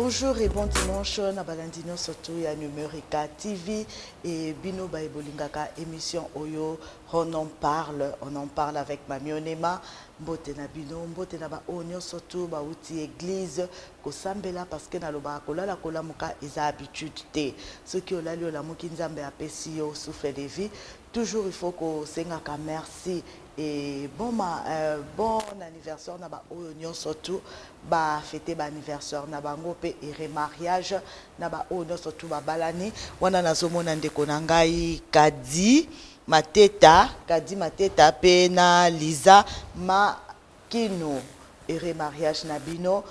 Bonjour et bon dimanche, na balandino surtout ya Numérica TV et Bino Baibolingaka émission Oyo, on en parle avec Mami Onema, mbote na bino, mbote na ba onyo surtout ba outi église ko sambela parce que na loba kola kola muka eza habitude te. Ce qui olali ola muki nzambe apesi yo souffle de vie, toujours il faut ko sengaka merci. Et bon anniversaire na ba onyo surtout ba fêter ba anniversaire na bango pe et mariage na ba onyo surtout ba balani wana nazomona ndeko na ngai Kadi Mateta pe na Liza Makino et mariage na bino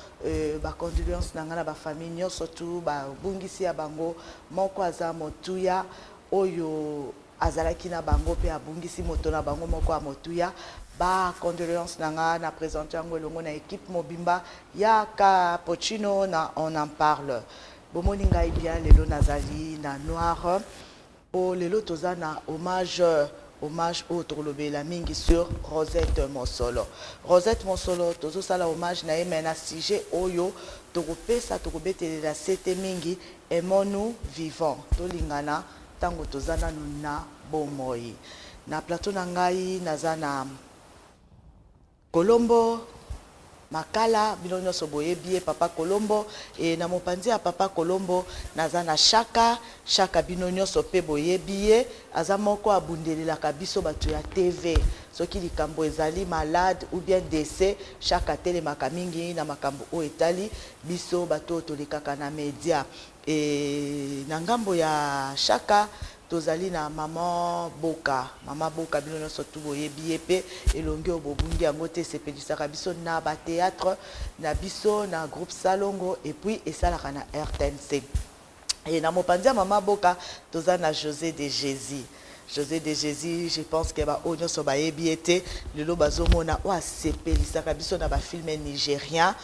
ba condoléances na ngana ba famille surtout ba bungisi ya bango moko aza motuya oyo azalaki na bango pe abungisi moto na bango moko a motuya ba condoléances nanga na présenter yango elongo na équipe mobimba ya Cappuccino na on en parle bomoni ngai bien lelo nazali na noir o lelo toza na hommage au tolobela mingi sur Rosette Mosolo tozo sala hommage na emena sujet oyo tokopesa tokobetelela sete mingi emonu vivant tolingana tango tozana na bomoi na plateau na ngai nazana Colombo Makala bino nyonso boyebi papa Colombo et na mopanzi ya papa Colombo nazana Shaka bino nyonso pe boyebi aza moko abundelelaka biso bato ya TV soki likambo ezali malade ou bien décès Shaka telemaka mingi na makambo o etali biso bato tolekaka na media et na ngambo ya Shaka tozali na maman Boka bino nyonso tu boyebi pe elongi obobungi yango te sepelisaka biso na ba théâtre na biso na groupe Salongo et puis esalaka na RTNC et na mopanzi maman Boka toza na José de Jésus, je pense que ba onyo so ba yebiete lelo bazomona o asepelisaka biso na ba film nigérien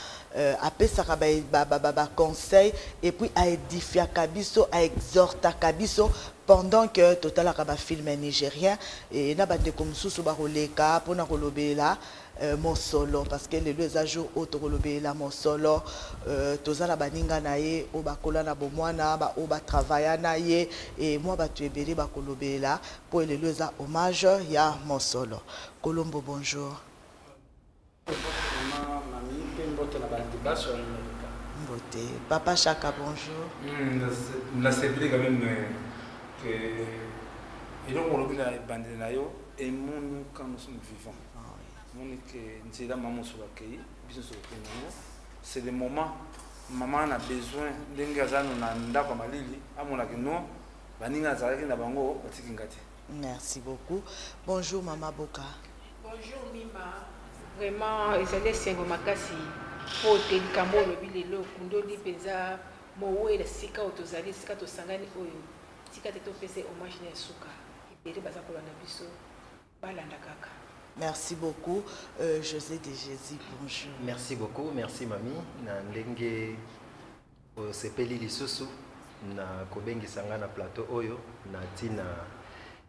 apesaka ba conseil et puis a édifier kabiso a exhorta kabiso pendant que total ba film nigérien et na bande comme sous ba roleka pona kolobela mon solo parce que les deux jours auto kolobela mon solo tozala baninga na ye o bakola na bomwana ba o ba travailler na ye et moi ba tu ebele ba kolobela pour les deux hommage ya mon solo. Colombo bonjour. Papa Chaka bonjour. La célébrité quand même que et donc on l'a bandé na yo et mon quand nous sommes vivants. Mon que c'est la maman sur la caille, c'est le moment maman a besoin d'engagement na ndako malili amona que non baninga zalaki na bango batikingati. Merci beaucoup. Bonjour Maman Boka. Bonjour Mima. Vraiment ezali sengo makasi po te likambo lobi lelo kundoli penza mowe la sika otozali sika tosangani oyo sika te topese hommage na suka ibere baza kolanda biso balanda kaka. Merci beaucoup José de Jésus bonjour. Merci beaucoup, merci mami na ndenge sepeli lisusu na kobengi sanga na plateau oyo na tina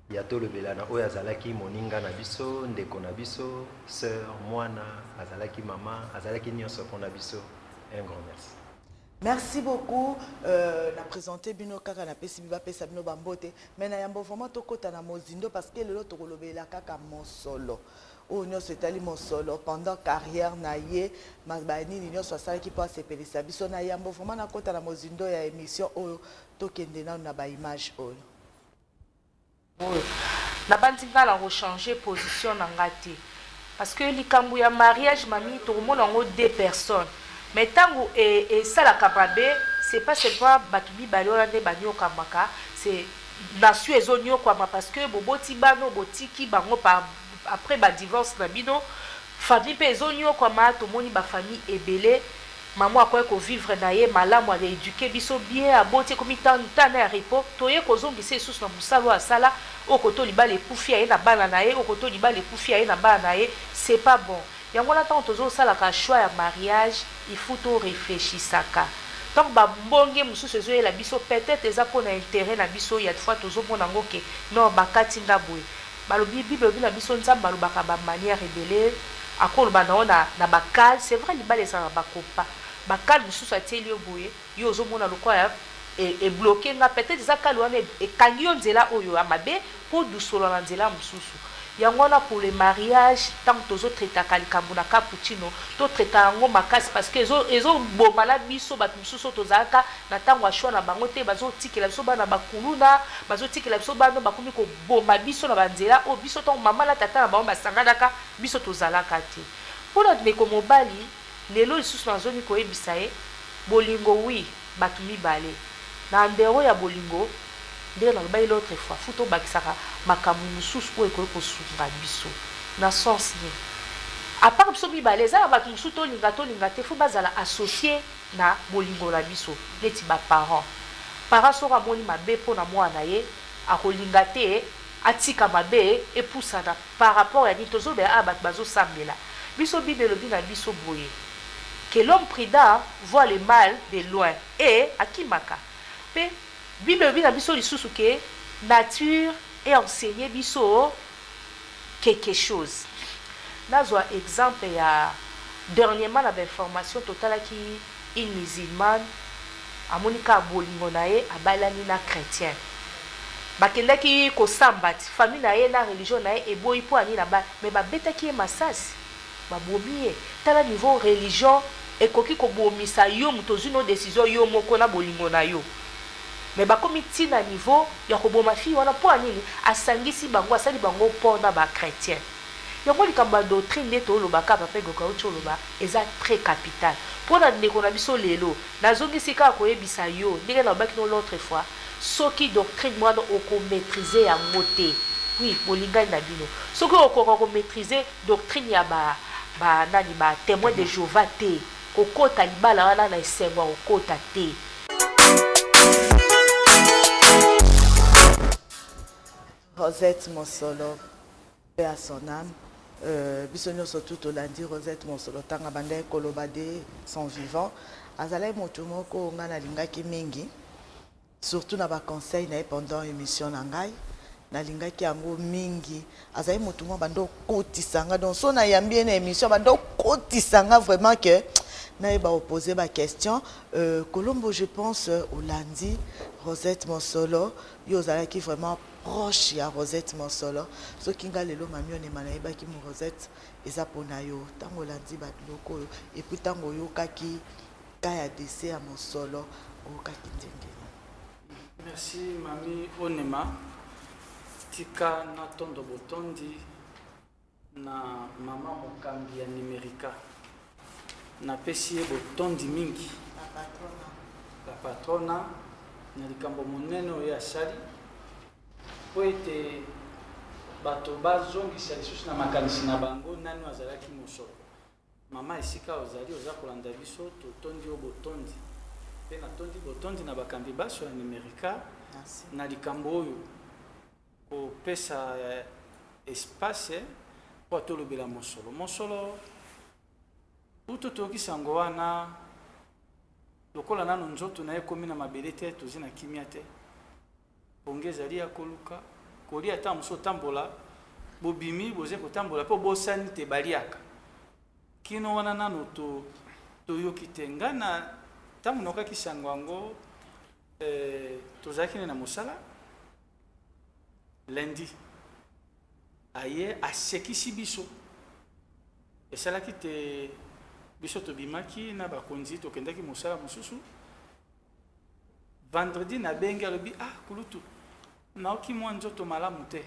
ya tolobela na oyo azalaki moninga na biso ndeko na biso sœur mwana azalaki mama azalaki nyonso pona biso un grand merci. Merci beaucoup na présenter bino kaka na pesi biba pesa bino bambote mais na yambo vraiment tokota na mozindo parce que lelo tokolobela kaka mosolo o nyonso etali mosolo pendant carrière na ye mabani ni nyonso asalaki po asepelisa biso na yambo vraiment na kota na mozindo ya émission oyo tokende na ba image oyo. Na bandinga la rechanger position na ngati parce que likambo ya mariage mami to mona ngo deux personnes mais tango et ça la kababe c'est pas seulement batubi baliola ne banyo kamaka c'est nation ezonyo kwa parce que boboti bano botiki bango par après ba divorce na bino famille pe ezonyo kwa ma to moni ba famille ebele maman akoye ko vivre na ye malamu a éduquer biso bien aboti komi tant na repos toye ko zongisa sous na musalo asala okoto libale kufi aye na bana na ye okoto libale kufi aye na bana na ye c'est pas bon yango na tant tozo sala ka choix ya mariage il faut to réfléchir saka donc ba mbonge mususu ezo la biso peut-être eza ko na intérêt na biso ya fois tozo mona ngoke non bakati ndabwe balobi bible bi na biso nzamba balobaka ba manière rebelle akoloba na bakal c'est vrai libale ça na bakopa bakale mosusu atieli yo boye yo ozomona lokola ebloke nga peut-être eza kale wana ekangi yo nzela oyo ya mabe mpo dusolo na nzela mosusu yango wana pour le mariage ntango tozotretaka likambo na cappuccino totreta yango makasi parce que ezoboma na biso bato mosusu tozalaka na ntango ya shwa na bango te bazotikela biso bana bakuluna bazotikela biso bana bakomi koboma biso na banzela oyo biso ntango mama na tata na bango basanganaka biso tozalaka te mpona ndeko mobali lelo lisusu nazomi koyebisa ye bolingo wi bato mibale na ndero ya bolingo ndenge naloba ye l'autre fois fu tobakisaka makambo mosusu oyo ekoki kosunga biso na sens nini apart biso mibale eza na bato mosusu tolinga te fu bazala associe na bolingo na biso neti baparent parent soki amoni mabe mpo na mwana na ye akolinga te atika mabe epusana par rapport ya nini tozobela a bato bazosambela biso bible elobi na biso boye que l'homme prudent voit le mal de loin et akimaka pe Bible elobi na biso lisusu ke nature et enseigner biso quelque chose. Nazwa exemple ya dernièrement na information totalaki une musulmane amonika bolingo na ye abalani na chrétien. Bakendaki kosamba ti famille na ye na religion na ye eboyi po ani na ba mais babetaki ye masasi babomi ye tala niveau religion ekoki kobomisa yo mutozi no décision yo moko na bolingo na yo. Mais bakomi tina niveau ya koboma fi wana po anini asangisi bango asali bango pona ba chrétien. Yango likamba doctrine de to lobaka papa goka ucho loba eza très capital. Pona ndeko na biso lelo nazongisi ka koyebisa yo ndenge na baki no l'autre fois soki doctrine mwana oko maîtriser yango te. Oui, bolinga na bino. Soki oko maîtriser doctrine ya ba nani ba témoin de Jéhovah te. Kokota libala wana na esengo okota te. Rosette Mosolo, paix à son âme. Bisonyo surtout au lundi, Rosette Mosolo, tanga bande kolobade son vivant. Azalai motumoko ngana lingaki mingi. Surtout na ba conseil na pendant émission nangai. Na lingaki yango mingi. Azalai motumo bando koti sanga donc so na yambi na émission bando koti sanga vraiment que na ba poser ma question. Colombo je pense au lundi, Rosette Mosolo, yo zalaki vraiment proche ya Rosette Mosolo so kinga lelo mamione manaeba ki mo Rosette eza pona yo tango landi ba loko et puis tango yo kaki kaya dese ya Mosolo o kaki ndenge. Merci mami Onema tika na tondo botondi na mama mokambi ya Nimerika na pesi botondi mingi la patrona na likambo monene ya sali po ete bato bazongisa lisusu na makanisi na bango nani azalaki mosolo mama esika ozali oza kolanda biso totondi o botondi mpe natondi botondi na bakambi baso ya Nimerika na likambo oyo kopesa espace po tolobela mosolo uto tokisa yango wana lokola nano nzoto na ye komi na mabele te tozi na kimia te bonge ezali ya koluka kolia ata moso tambola bobimi boze kotambola mpo bosani te baliaka kino wana nano toyoki te nga na ntango nakokakisa yango tozalaki na mosala lundi aye asekisi biso esalaki te biso tobimaki na bakonzi tokendaki mosala mosusu vendredi na bengi alobi kulutu naoki mwa nzoto malamu te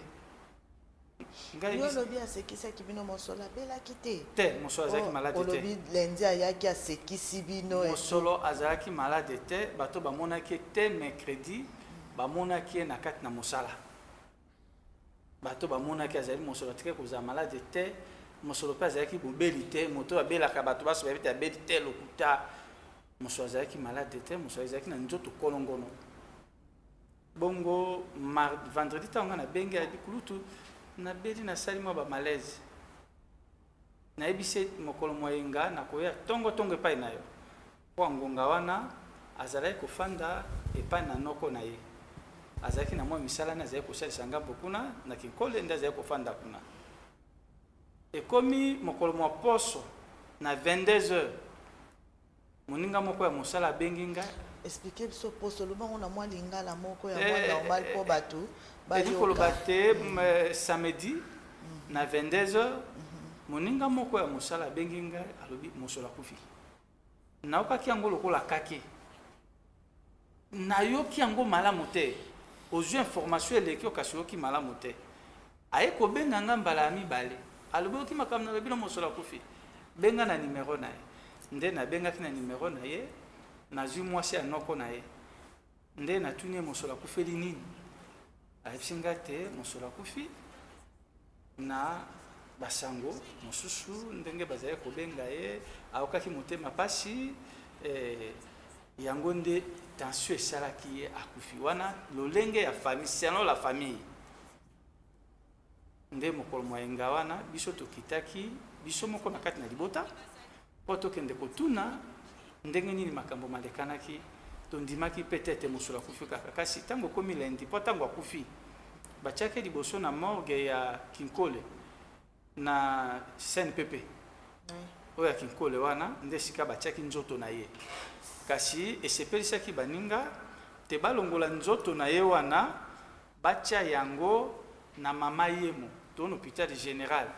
yo lobi asekisaki bino mosolo abelaki te mosolo azalaki malade te olobi lendi ayaki asekisi bino mosolo azalaki malade te bato bamonaki te mercredi bamonaki ye na kati na mosala bato bamonaki azali mosolo atike kozala malade te mosolo mpe azalaki bobeli te moto abelaka bato baso bayebi te abeli te lokuta mosolo azalaki malade te mosolo azalaki na nzoto kolongono bongo vendredi ntango nga na bengi abi kulutu nabeli nasali mwa bamalaise nayebisi mokolo moyenga nakoya tongo epai na yo mpo ngonga wana azalaki kofanda epai na noko na ye azalaki na mwa misala nde azalaki kosalisa ngambo kuna na kinkole nde azalaki kofanda kuna ekomi mokolo mwa poso na 22h moninga moko ya mosala benginga expliquer biso po seulement on a moi lingala moko ya moi normal po bato edi koloba te samedi na 22h moninga moko ya mosala benginga alobi mosolo akufi naokaki yango lokola kake nayoki yango malamu te ozwi information eleki okasi oyoki malamu te aye kobenga nga mbala ya mibale alobi oki makambo na lobi na mosolo akufi benga na nimero na ye nde nabengaki na nimero na ye nazwi mwasi ya noko na ye nde natuni ye mosolo akufeli nini ayebisi nga te mosolo akufi na basango mosusu ndenge bazali kobenga ye aokaki motema pasi yango nde tension esalaki ye akufi wana lolenge ya famille selon la famille nde mokolo moyenga wana biso tokitaki biso moko na kati na libota mpo tokende kotuna ndenge nini makambo malekanaki tondimaki peut-être mosolo akufi kaka kasi ntango okomi lendi mpo ntango akufi batiaki liboso na morgue ya Kinkole na CNPP oyo ya Kinkole wana nde sika batiaki nzoto na ye kasi esepelisaki baninga te balongola nzoto na ye wana batia yango na mama yemo to na hôpital général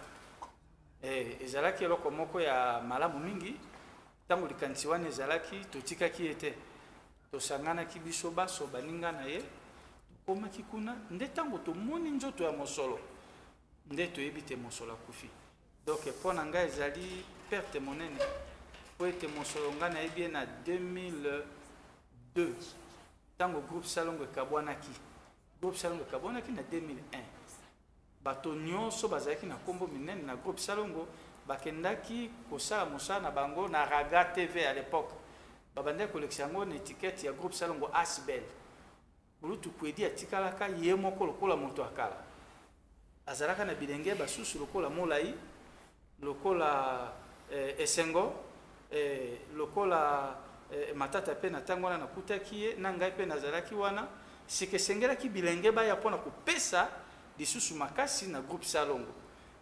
ezalaki eloko moko ya malamu mingi ntango likanisi wana ezalaki totikaki ye te tosanganaki biso baso baninga na ye tokomaki kuna nde ntango tomoni nzoto ya mosolo nde toyebi te mosolo akufi donc mpo na ngai ezali perte monene po ete mosolo ngai nayebi ye na 2002 ntango groupe salongo ekabwanaki na 2001 bato nyonso bazalaki na nkombo minene na groupe salongo bakendaki kosala mosala na bango na Raga TV à l'époque babandaki kolekisa yango na etikete ya groupe salongo Asbel olutu kwedi atikalaka ye moko lokola moto akala azalaka na bilenge basusu lokola molai lokola esengo lokola matata pe na ntango wana nakutaki ye na ngai mpe nazalaki wana sikesengelaki bilenge baya mpona kopesa lisusu makasi na groupe salongo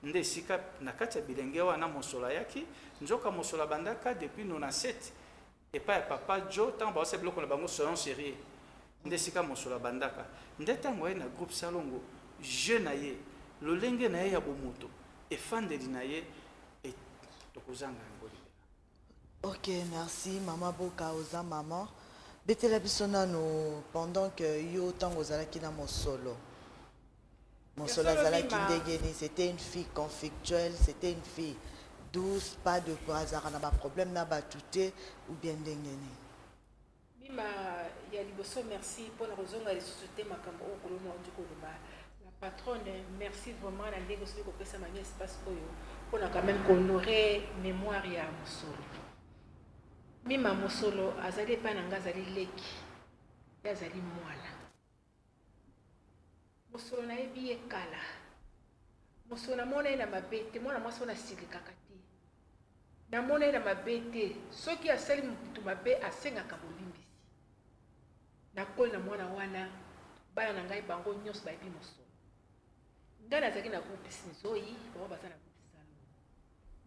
nde esika na kati ya bilenge wana mosolo ayaki nzoka mosolo abandaka depuis 97 epai ya papa jo ntango baosa biloko na bango soyon serie nde esika mosolo abandaka nde ntango aye na groupe salongo je na ye lolenge na ye ya bomoto efandeli na ye tokozanga yango libela. Ok, merci mama boka oza mama betela biso nano pendant que yo ntango ozalaki na mosolo azalaki ndenge nini c'était une fille conflictuelle c'était une fille douce pas de hasard na baproblème na bato te ou bien ndenge nini mima ya liboso merci mpona kozonga lisusu te makambo oyo kolona ondi koloba la patronne merci vraiment na ndenge osoki kopesa mani espace oyo mpona quand même kohonorer mémoire ya mosolo mima mosolo azali epai na nga azali leki ye azali mwala mosolo nayebi ye kala mosolo namona ye na mabe te mwana mwasi oyo nasilikaka te namona ye na mabe te soki asali mobutu mabe asengaka bolimbisi nakoli na mwana wana bana na ngai bango nyonso bayebi mosolo ngai nazalaki na groupe sinzoi bango baza na groupe salongo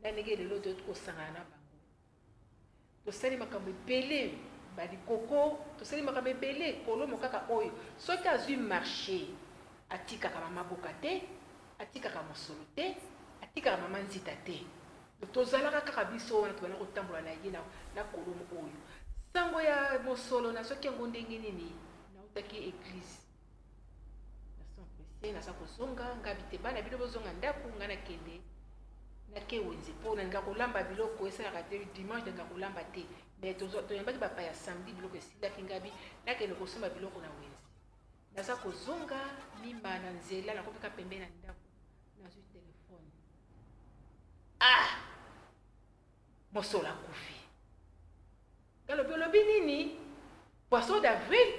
na ndenge lelo to kosangana na bango tosali makambo ebele balikoko tosali makambo ebele kolomo kaka oyo soki azwi marché atikaka mama boka te atikaka mosolo te atikaka mama nzita te tozalaka kaka biso wana tobana kotambola na ye na kolomo oyo sango ya mosolo na soki yango ndenge nini nautaki église nasampese naza kozonga ngabi te bana bino bozonga ndako nga nakende nake wenze mpo nalinga kolamba biloko esalaka te dimanche nalinga kolamba te mais toyambaki bapa ya samedi biloko esilaki ngabi nakende kosomba biloko na wenze naza kozonga mima na nzela nakopeka pembe na ndako nazwi telefone mosolo akufi olobi nini poisson d'avril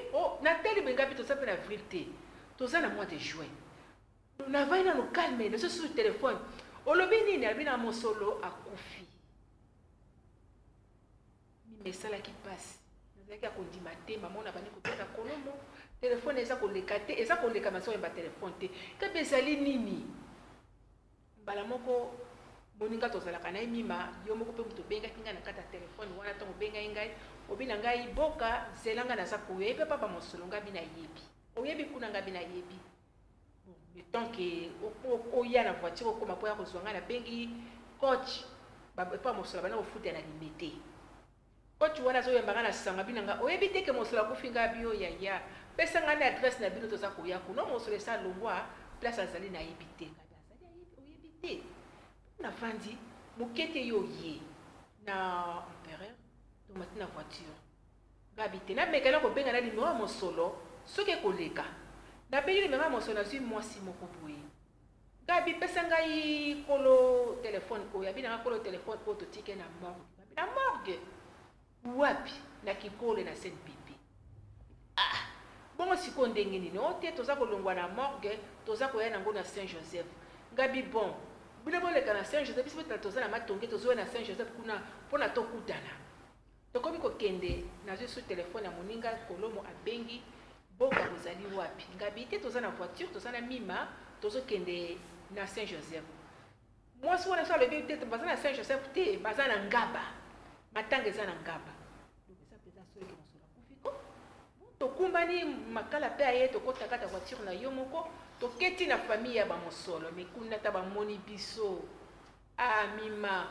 nateli bengabi toza mpe na avril te toza na mois de juin navai nano calme nazosusu telefone olobi nini alobi na mosolo akufi mima esalaki mpasi nazalaki akondima te mama ona bani koteka kolomo telefone eza koleka te eza koleka maso oyemba telefone te kabe ezali nini mbala moko moninga tozalaka na mima yo moko pe muto benga kinga na kata telefone wana to benga ngai obina ngai boka zelanga na sakoye pe papa mosolo ngabi na yebi oyebi kuna ngabi na yebi bon le temps que o ya na voiture ko ma po ya kozwanga na bengi coach papa mosolo bana ofuta na limete coach wana zo yembanga na sanga binanga oyebi te ke mosolo ko finga bio ya pesa ngana adresse na bino to sakoya kuno mosolo sa longwa place azali na yebi te kada azali oyebi te na fandi mukete yo ye na empereur to matina voiture ngabite na mekana ko benga na numéro mosolo soke koleka na bengi numéro mosolo na zui mwasi moko boye ngabi pesa ngai kolo téléphone ko yabi na kolo téléphone po to tike na morgue na morgue wapi na kikole na scène pipi bongo siko ndenge nini ote toza kolongwa na morgue toza koya nango na Saint Joseph ngabi bon bile boleka na Saint Joseph biso toza na matonge tozo na Saint Joseph kuna pona tokutana tokomi kokende na zui sur téléphone ya moninga kolomo abengi boka kozali wapi ngabi te toza na voiture toza na mima tozo kende na Saint Joseph mwasi wana so alobi te baza na Saint Joseph te baza na ngaba matanga eza na ngaba donc eza peza solo ke mosolo akufiko tokumbani makala pe aye tokota kata voiture na yo moko toketi na famille ya bamosolo mikunda ta bamoni biso mima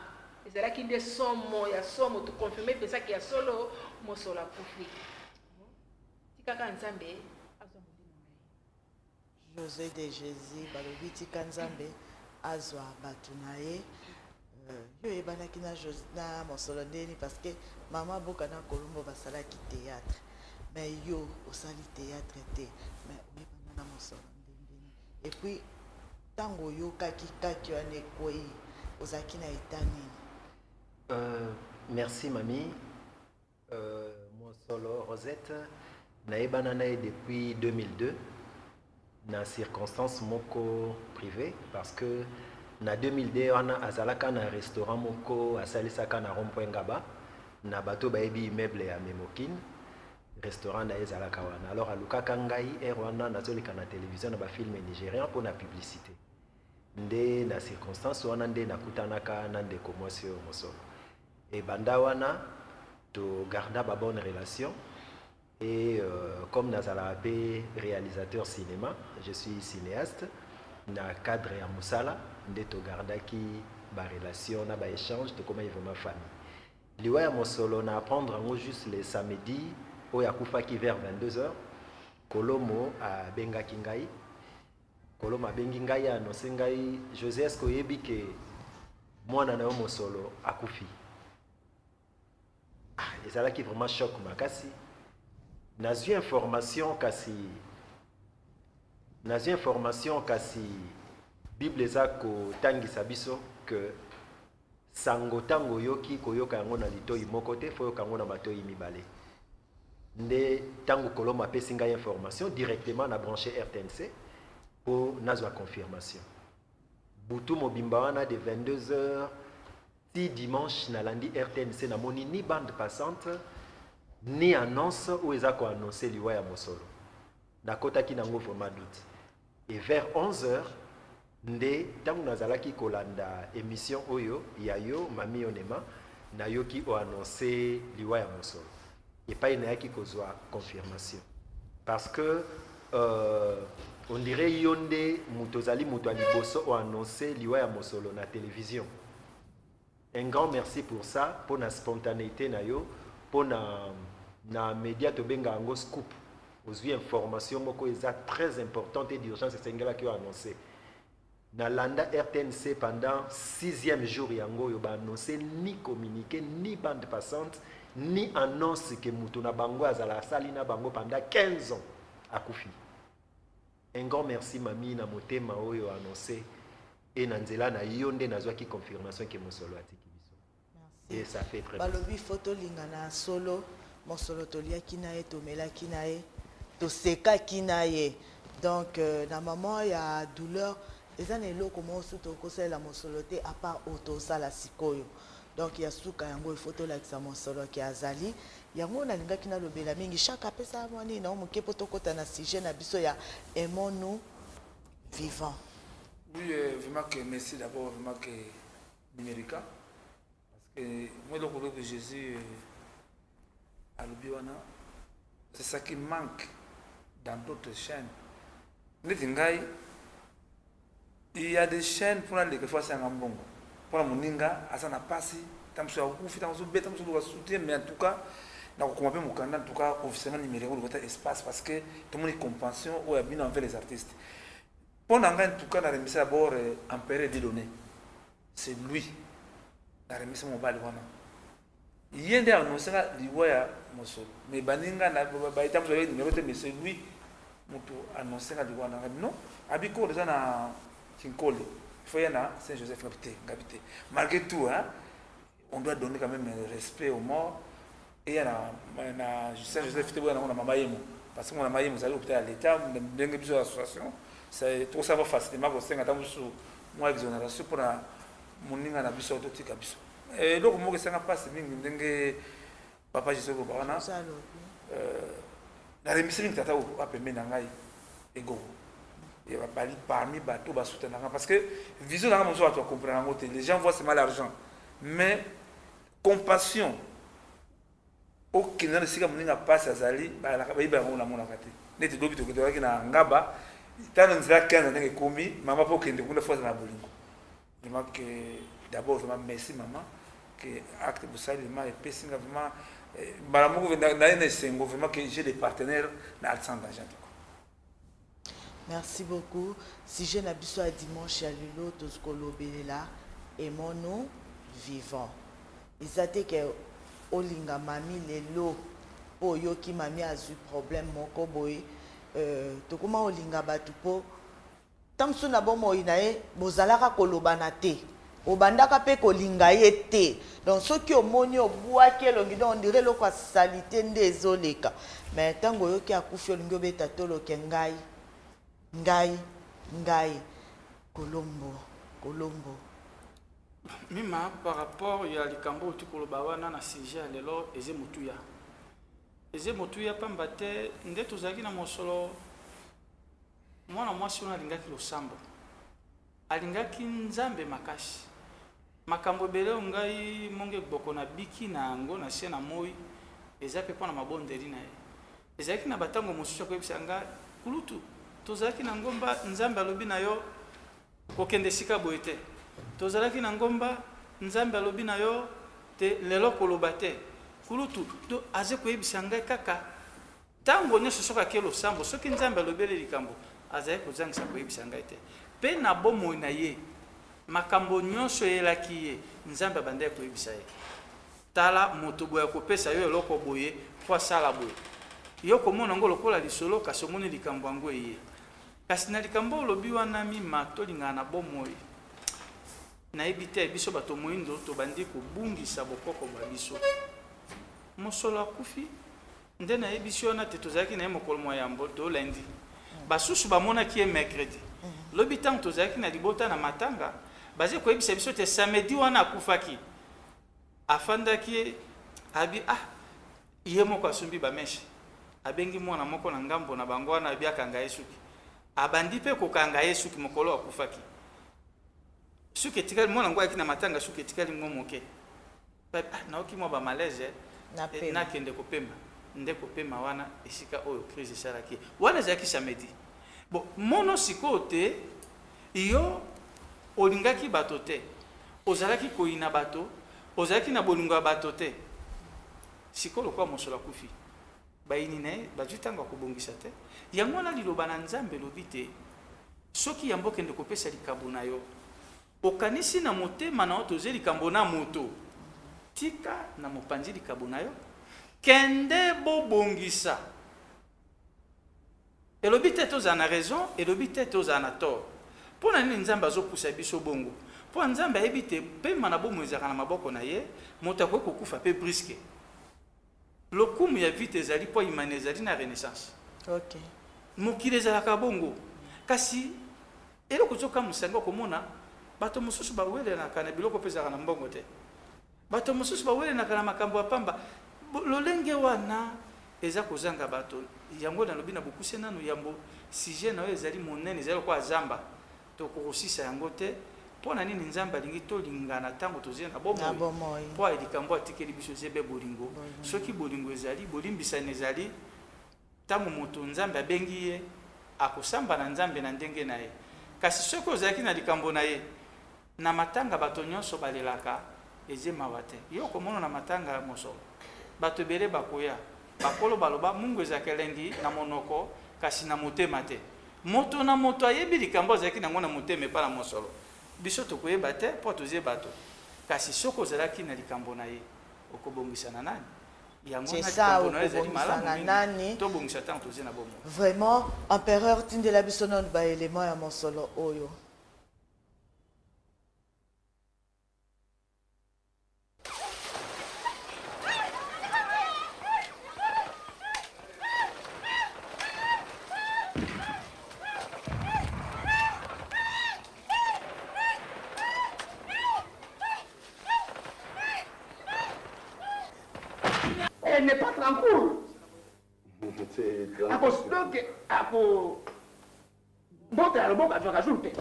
ezalaki nde somo ya somo tokonfirme pesaki ya solo mosolo akufi tikaka nzambe azwa molimo na ye José de Jésus balobi tika nzambe azwa bato na ye yo ebanaki na mosolo ndeni parce que mama boka na kolombo basalaki théâtre mais yo osali théâtre te mais oyebana na mosolo ndeni et puis tango oyokaki kaki wana ekwei ozalaki na eta nini? Merci mami. Mosolo Rosette naebana na ye depuis 2002 na circonstance moko privée parce que na 2002 wana azalaka na restaurant moko asalisaka na rond-point Ngaba na bato bayebi immeuble ya Memokine restaurant na ezalaka wana alors alukaka ngai wana nazoleka na télévision na ba film nigérien pour na publicité nde na circonstance wana nde nakutanaka na ndeko mwasi oyo mosolo et banda wana to garda ba bonne relation et comme nazala pe réalisateur cinéma je suis cinéaste na cadre ya musala nde to gardaki ba relation na ba échange to comment vraiment famille liwa ya mosolo na apprendre ngo juste les samedis oyo akufaki vers 22h kolomo a bengaki ngai kolomo abengi ngai annonce ngai José esko yebi ke mwana na yo mosolo akufi ezalaki vraiment choc makasi nazwi information kasi Bible eza kotangisa biso que sango tango yoki koyoka yango na litoi moko te fo yoka yango na matoi mibale nde tango kolomo apesi ngai information directement na branché RTNC pour nazwa confirmation butu mobimba wana de 22h ti dimanche na lundi RTNC na moni ni bande passante ni annonce ou eza ko annoncer liwa ya mosolo nakotaki nango vraiment doute et vers 11h nde tango nazalaki kolanda émission oyo ya yo mami onema na yoki o annoncer liwa ya mosolo et pas inayaki kozwa confirmation parce que on dirait yonde mutozali muto aliboso o annoncer liwa ya mosolo na télévision. Un grand merci pour ça, pour la spontanéité na yo, pour na média to benga ango scoop. Aux informations moko eza très importante et d'urgence c'est ngela qui a annoncé. Na landa RTNC pendant 6e jour yango yo ba annoncé ni communiqué ni bande passante ni annonce que muto na bango azala sali na bango pendant 15 ans à Koufi. Un grand merci mami na motema oyo annoncé et nanzela na yonde nazwa ki confirmation que mosolo atiki biso. Merci. Et ça fait très bien. Balobi photo lingana solo mosolo tolia kinae tomela kinae to seka kinae. Donc na maman ya douleur eza na eloko mosu to kosela mosolo te à part auto sala sikoyo. Donc ya suka yango il faut to la kisa mosolo ki azali yango na linga kina lobela mingi chaque apesa mwani na omuke poto kota na sujet na biso ya aimons-nous vivants. Oui, vraiment que merci d'abord, vraiment que numérique. Parce que moi, le que Jésus à l'Obiwana, c'est ça qui manque dans d'autres chaînes. Il y a des chaînes pour aller quelquefois c'est un bon. Pour la moninga, à ça n'a pas si. Tant que ça vous fait dans mais en tout cas, donc on appelle mon candidat en tout cas officiellement numéro de espace parce que tout le monde est compassion ou est bien envers les artistes. Pendant en tout cas, la remise d'abord Empéré Dieudonné. C'est lui. La remise mobile wana. Il y a des annoncés là, l'Ivoire Mosol. Mais Baninga n'a pas été envoyé numéro de mais c'est lui. Moto annoncé là l'Ivoire non. Abiko déjà na Kinkole. Il faut y en a Saint-Joseph Gabité. Malgré tout, hein, on doit donner quand même respect aux morts. Et il y a Saint-Joseph Gabité, on a Mamayemo. Parce qu'on a Mamayemo, vous allez opter à l'État, on a bien plusieurs associations. C'est trop ça va facilement parce que moi exonération pour la moninga na biso autotique à biso. Et donc moi que ça n'a pas c'est mingi papa Jésus ko bana. La remise mingi tata ou apemé na ngai ego. Et va bali parmi bateau ba soutenir parce que vision na mon tu comprendre les gens voient seulement l'argent mais compassion aucun ne sika moninga passe azali ba la ba on mona kati. Neti dobi to ko na ngaba tant nzira 15 ans ekomi maman pour kende kuna fois na bolingo vraiment que d'abord vraiment merci maman que acte de saluement et pessinga vraiment balamuko na sengo vraiment que j'ai des partenaires na alsan d'argent. Merci beaucoup. Si je n'habite pas dimanche à l'îlot de Skolobelela et mon nom vivant. Ils a dit que Olinga mami lelo oyo ki mami a eu problème moko boy. Tokuma olinga batu po tamsu na bomo inae bozalaka kolobana te obandaka pe kolinga ye te donc soki omoni obwaki elongi donc on dirait loko salité nde ezoleka mais tango yoki akufi olingi obeta toloke ngai Colombo mima par rapport ya likambo tukoloba wana na sujet lelo eze motuya pamba te nde tozalaki na mosolo mwana mwasi oyo alingaki losambo alingaki nzambe makasi makambo ebele oyo ngai monge gboko na biki na yango na se na moi eza mpe mpo na mabondeli na ye ezalaki na batango mosusu ya koyebisa ngai kulutu tozalaki na ngomba nzambe alobi na yo kokende esika boye te tozalaki na ngomba nzambe alobi na yo te lelo koloba te kulutu to aze koyebisa ngai kaka ntango nyonso soki ake losambo soki nzambe alobeli likambo azali kozangisa koyebisa ngai te mpe na bomoi na ye makambo nyonso eyelaki ye nzambe abandaki koyebisa ye tala moto boye akopesa yo eloko boye po asala boye yo komona ngo lokola lisolo kasi omoni likambo yango eye kasi na likambo olobi wana mima tolingana na bomoi nayebi te biso bato moyindo tobandi kobungisa bokoko bwa biso mosolo akufi nde nayebisi wana te tozalaki na ye mokolo mwa yambo to lundi basusu bamonaki ye mercredi lobi ntango tozalaki na libota na matanga baze koyebisa biso te samedi wana akufaki afandaki ye abi ye moko asombi bameshe abengi mwana moko na ngambo na bango wana abi akanga ye suki abandi mpe kokanga ye suki mokolo akufaki suki etikali mwana ngo ayaki na matanga suki etikali ngo moke naoki mwa bamalaise nakende kopema nde kopema wana esika oyo crise esalaki wana ezalaki samedi bon mono sikoyo te yo olingaki bato te ozalaki koyina bato ozalaki na bolingo ya bato te sikoyo lokwa mosolo akufi bayini na ye bazwi ntango ya kobongisa te yango wana liloba na nzambe elobi te soki yambo okende kopesa likambo na yo okanisi na motema na yo toze likambo na moto tika na mopanzi likambo na yo kende bobongisa elobi te tozala na raison elobi te tozala na tort mpo na nini nzambe azopusa biso bongo mpo nzambe ayebi te pema na bomo ezalaka na maboko na ye moto akoki kokufa mpe briske lokumu ya vite ezali mpo imani ezali na renaissance mokili ezalaka bongo kasi eloko ezokamusango komona bato mosusu bawelenaka na biloko mpe ezalaka na mbongo te bato mosusu bawelenaka na makambo ya pamba lolenge wana eza kozanga bato yango nalobi na bokuse nano yambo sujet na yo ezali monene ezali lokola zamba tokokosisa yango te mpona nini nzambe alingi tolingana ntango tozie na bomoi mpo likambo atikeli biso zebe bolingo soki bolingo ezali bolimbisani ezali ntango moto nzambe abengi ye akosamba na nzambe na ndenge na ye kasi soki ozalaki na likambo na ye na matanga bato nyonso balelaka eze mawa te yo komona na matanga ya mosolo bato ebele bakoya bakolo baloba mungu ezalaki elengi na monoko kasi na motema te moto na moto ayebi likambo azalaki nango na motema epa na mosolo biso tokoyeba te mpo tozie bato kasi soki ozalaki na likambo na ye okobongisa na nani yango na likambo na ye ezali malamu mingi tobongisa ntango tozie na bomo vraiment empereur tindela biso nano baelema ya mosolo oyo. Elle n'est pas tranquille. À cause de à cause d'autres à l'obok à faire ajouter.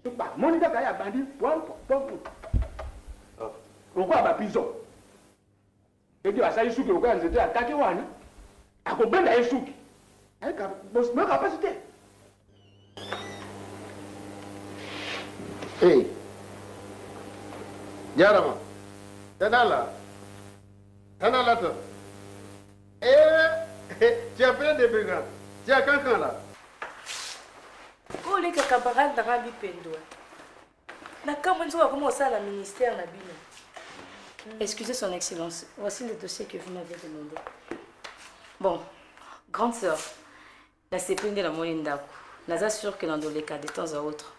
Je pas mon idée qu'il y a bandit pour pourquoi ba piso. Et tu as ça isuki au cas c'était attaqué wana. À cause benda isuki. Elle a boss ma capacité. Hey. Yarama. Tanala. Tanala toi. Tu as plein de brigands. Tu as quelqu'un là. Oh, les camarades de Rabi Pendo. La camarade comment ça, la ministère n'a bien. Excusez son excellence, voici le dossier que vous m'avez demandé. Bon, grande sœur, la CP de la Molinda, nous assure que dans les cas de temps à autre.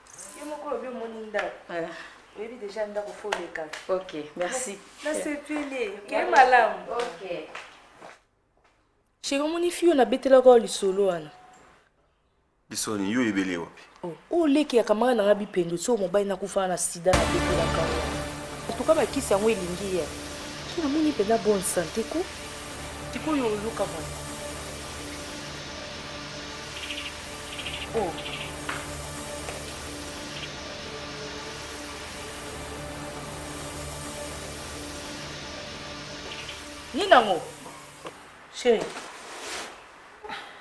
Oui, déjà, nous avons fait les cas. Ok, merci. La CP, qui est malade. Ok. Chez mon fille, on a bêté la rôle solo. Bisoni, yo ebele wapi. Oh, les qui a camarade dans Rabi Pendo, so mon bain n'a qu'au faire la sida, la bêté la camarade. En tout cas, ma qui s'est envoyé l'ingé. Tu as mon épée la bonne santé, quoi. Tu peux y aller au camarade. Oh. Ni nango. Chérie.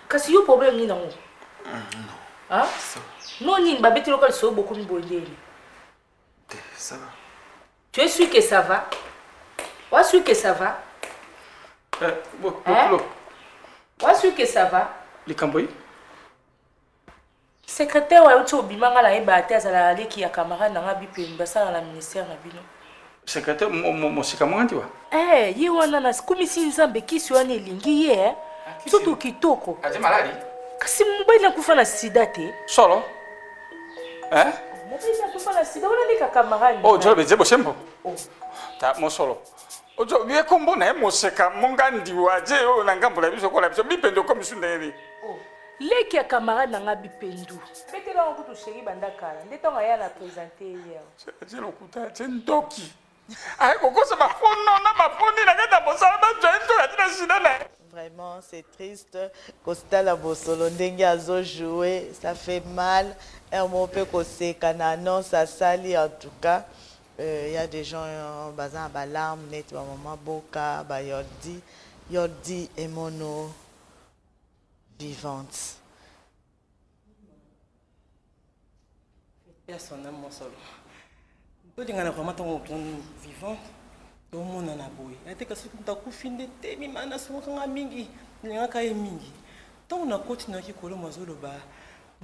Qu'est-ce qu'il y a problème ni nango? Hein? Non, ni ba bête local so beaucoup de bondé. Ça va. Tu es sûr que ça va? Ouais, sûr que ça va? Ouais, sûr que ça va? Les camboy? Secrétaire wa uto bimanga la eba ate azala aleki ya camarade na ngabi pe mbasa na ministère na bino. Secrétaire mon sikamangi wa? Ye wana na kumisi nzambe kisi wana elingi ye. Tutu kitoko. Aje maladi? Kasi mobile na kufa na sida te. Solo? Mobile na kufa na sida wana nika camarade. Oh, jobe zebo sembo. Oh. Ta mo solo. Ojo biye kombo na moseka mongandi waje o na ngambo la biso ko la biso bipendo comme sundeli. Oh. Leki ya camarade na ngabi pendu. Pete la okutu chéri bandakala. Ndeta nga ya na présenter hier. C'est le kuta, c'est ndoki. Ay koko sa mafono na mafoni na kata bosala ba joento ya tina sidana. Vraiment, c'est triste. Costa la Bosolo, ndenge azo jouer, ça fait mal. Un mot peut causer cananon, ça salit en tout cas. Il y a des gens basant à Balam, net, maman Boka, Yordi et Mono vivante. Personne n'a mon solo. Tout le monde a vraiment ton vivant. Tout le monde a boy. Il y a des personnes qui ont coupé des mimana sont quand mingi, il y a quand mingi. Tant on a continué à couler mazolo ba,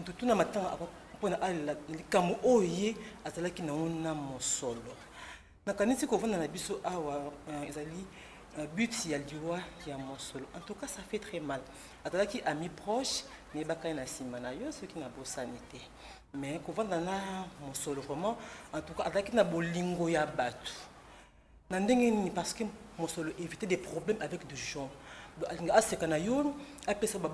tout na matin pour na ala comme oye azala ki na ona mon solo. Na kanisi ko vona na biso awa ezali but ya liwa ya mon solo. En tout cas ça fait très mal. Azala ki ami proche ni bakay na simana yo ceux qui na bo sanité. Mais ko vona na mon solo vraiment en tout cas azala ki na bolingo ya batu. Nandengeni parce que mon solo éviter des problèmes avec des gens. C'est quand on a une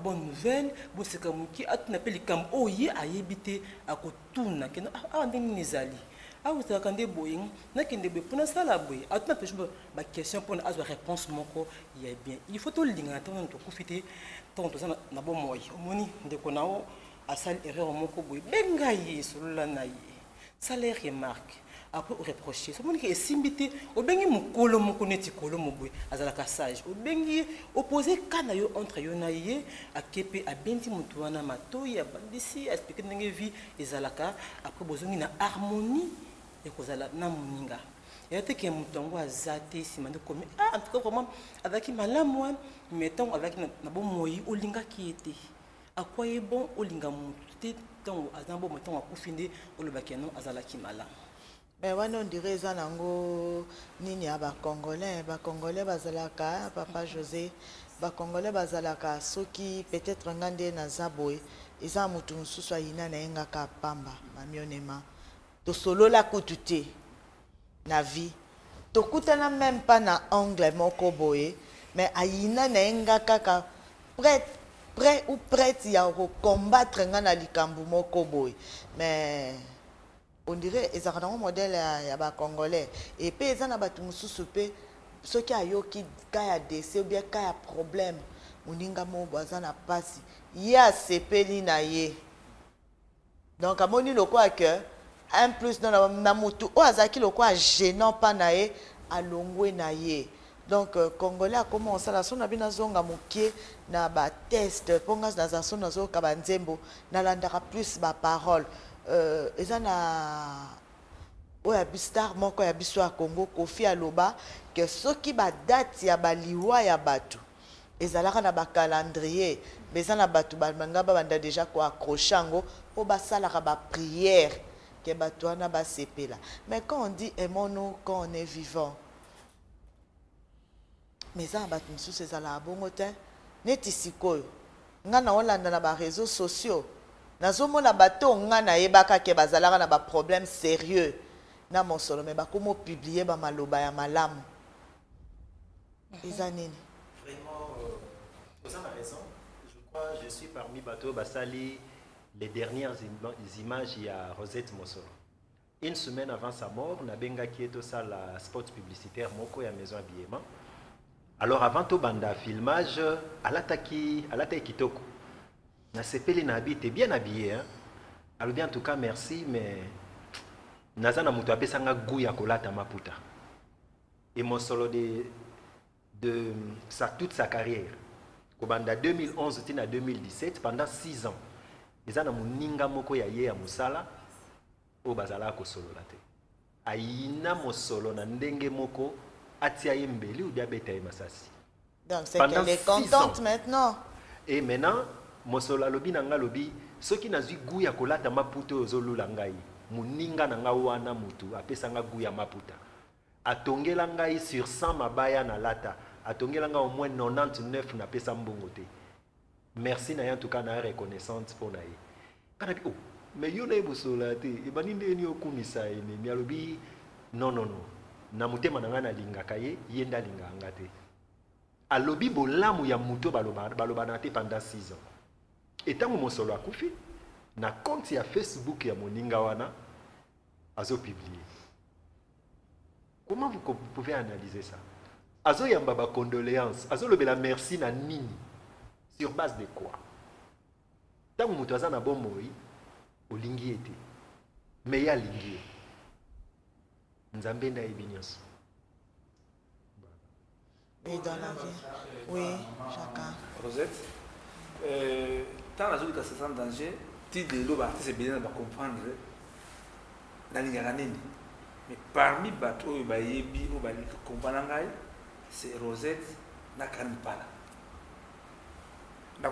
bonne nouvelle, c'est comme qui a appelé comme oye a évité à kotuna que ah ndeni nezali ah vous attendez boying na kende be pour ça la boy a tuna pêche ma question pour avoir réponse moko il est bien il faut tout linga tant to kufite tant to na bon moy omoni ndeko nao asali erreur moko boy benga yi solo na yi ça les remarque après reprocher ça montre que esimbité obengi mukolo mokoneti kolo mobwe azalaka sage obengi opposer kana yo entre yo na ye akepe abenti mutu wana matoyi abandisi expliquer ndenge vie ezalaka après bozongi na harmonie et kozala na moninga et ate ke mutu ngo azate simande comme en tout cas vraiment avec malamu mais tant avec na bon moyi olinga ki était à quoi est bon olinga mutu tant azambo mutu akufinde olobaki non azalaki malamu. Mais on dirait ça nango nini ya ba congolais bazalaka papa José ba congolais bazalaka soki peut-être ngande na zaboy eza mutu mususu ayina na yenga ka pamba mamionema to solo la kutute na vie to kutana même pas na angle moko boye mais ayina na yenga kaka prêt ou prête ya combattre ngana likambu moko boye mais on dirait ils ont un modèle ya ba congolais et puis ils ont abatu mususu pe ceux qui a yoki kaya décès ou bien kaya problème muninga mo bazana pasi ya sepeli na ye donc à moni loko que un plus dans na mutu o azaki loko gênant pas na ye alongwe na ye donc congolais a commencé la son abina zonga mokie na ba test pongas na zaso na zo kabanzembo na landaka plus ba parole ezana oya bistar moko ya biso ya Congo Kofi aloba que soki ba date ya baliwa ya batu ezalaka na ba calendrier bezana batu banga banda déjà ko accrochango po basalaka ba prière que batu wana ba sepela. Mais quand on dit aimons-nous quand on est vivant, mais ça batu nsusu ezala bongo te neti sikoyo nga na olanda na ba réseaux sociaux nazomona bato nga na yebaka ke bazalaka na ba problème sérieux na mosolo mais bakomo publier ba maloba ya malamu izanini vraiment vous avez raison. Je crois je suis parmi bato basali les dernières images il y a Rosette Mosolo une semaine avant sa mort na benga ki eto ça la spot publicitaire moko ya maison habillement. Alors avant to banda filmage alata kitoko na sepeli na habite bien habillé hein. Alors bien en tout cas merci mais nazana mutu apesanga goût ya kolata maputa et mon solo de toute sa carrière kobanda 2011 tina 2017 pendant 6 ans ezana muninga moko ya ye ya musala o bazala ko solo late aina mosolo na ndenge moko atia ye mbeli ou bien beta ye masasi donc c'est qu'elle est contente maintenant et maintenant mosolo lobi nanga lobi soki nazwi goût ya kolata maputa ozolula ngai muninga nanga wana mutu apesanga goût ya maputa atongela ngai sur 100 mabaya na lata atongela ngai au moins 99 na pesa mbongo te merci na en tout cas na reconnaissante pour na ye kana bi oh mais yo na ebosola te e bani ndeni okumisa ene mi alobi non na mutema nanga na lingaka ye yenda linganga te alobi bolamu ya muto baloba na te pendant 6 ans. Et tant que mon solo a koufi, na compte ya Facebook ya moninga wana azo publié. Comment vous pouvez analyser ça? Azo yamba ba condoléances, azo lobela merci na nini. Sur base de quoi? Tant que muto azana bon moi, olingi été. Mais ya lingi. Nzambe na ebinyos. Et dans la vie. Oui, chacun. Rosette. Tant la zone qui se sent en danger, tu de l'eau, c'est bien de comprendre la ligne. Mais parmi les bateaux, c'est Rosette na Kanipala.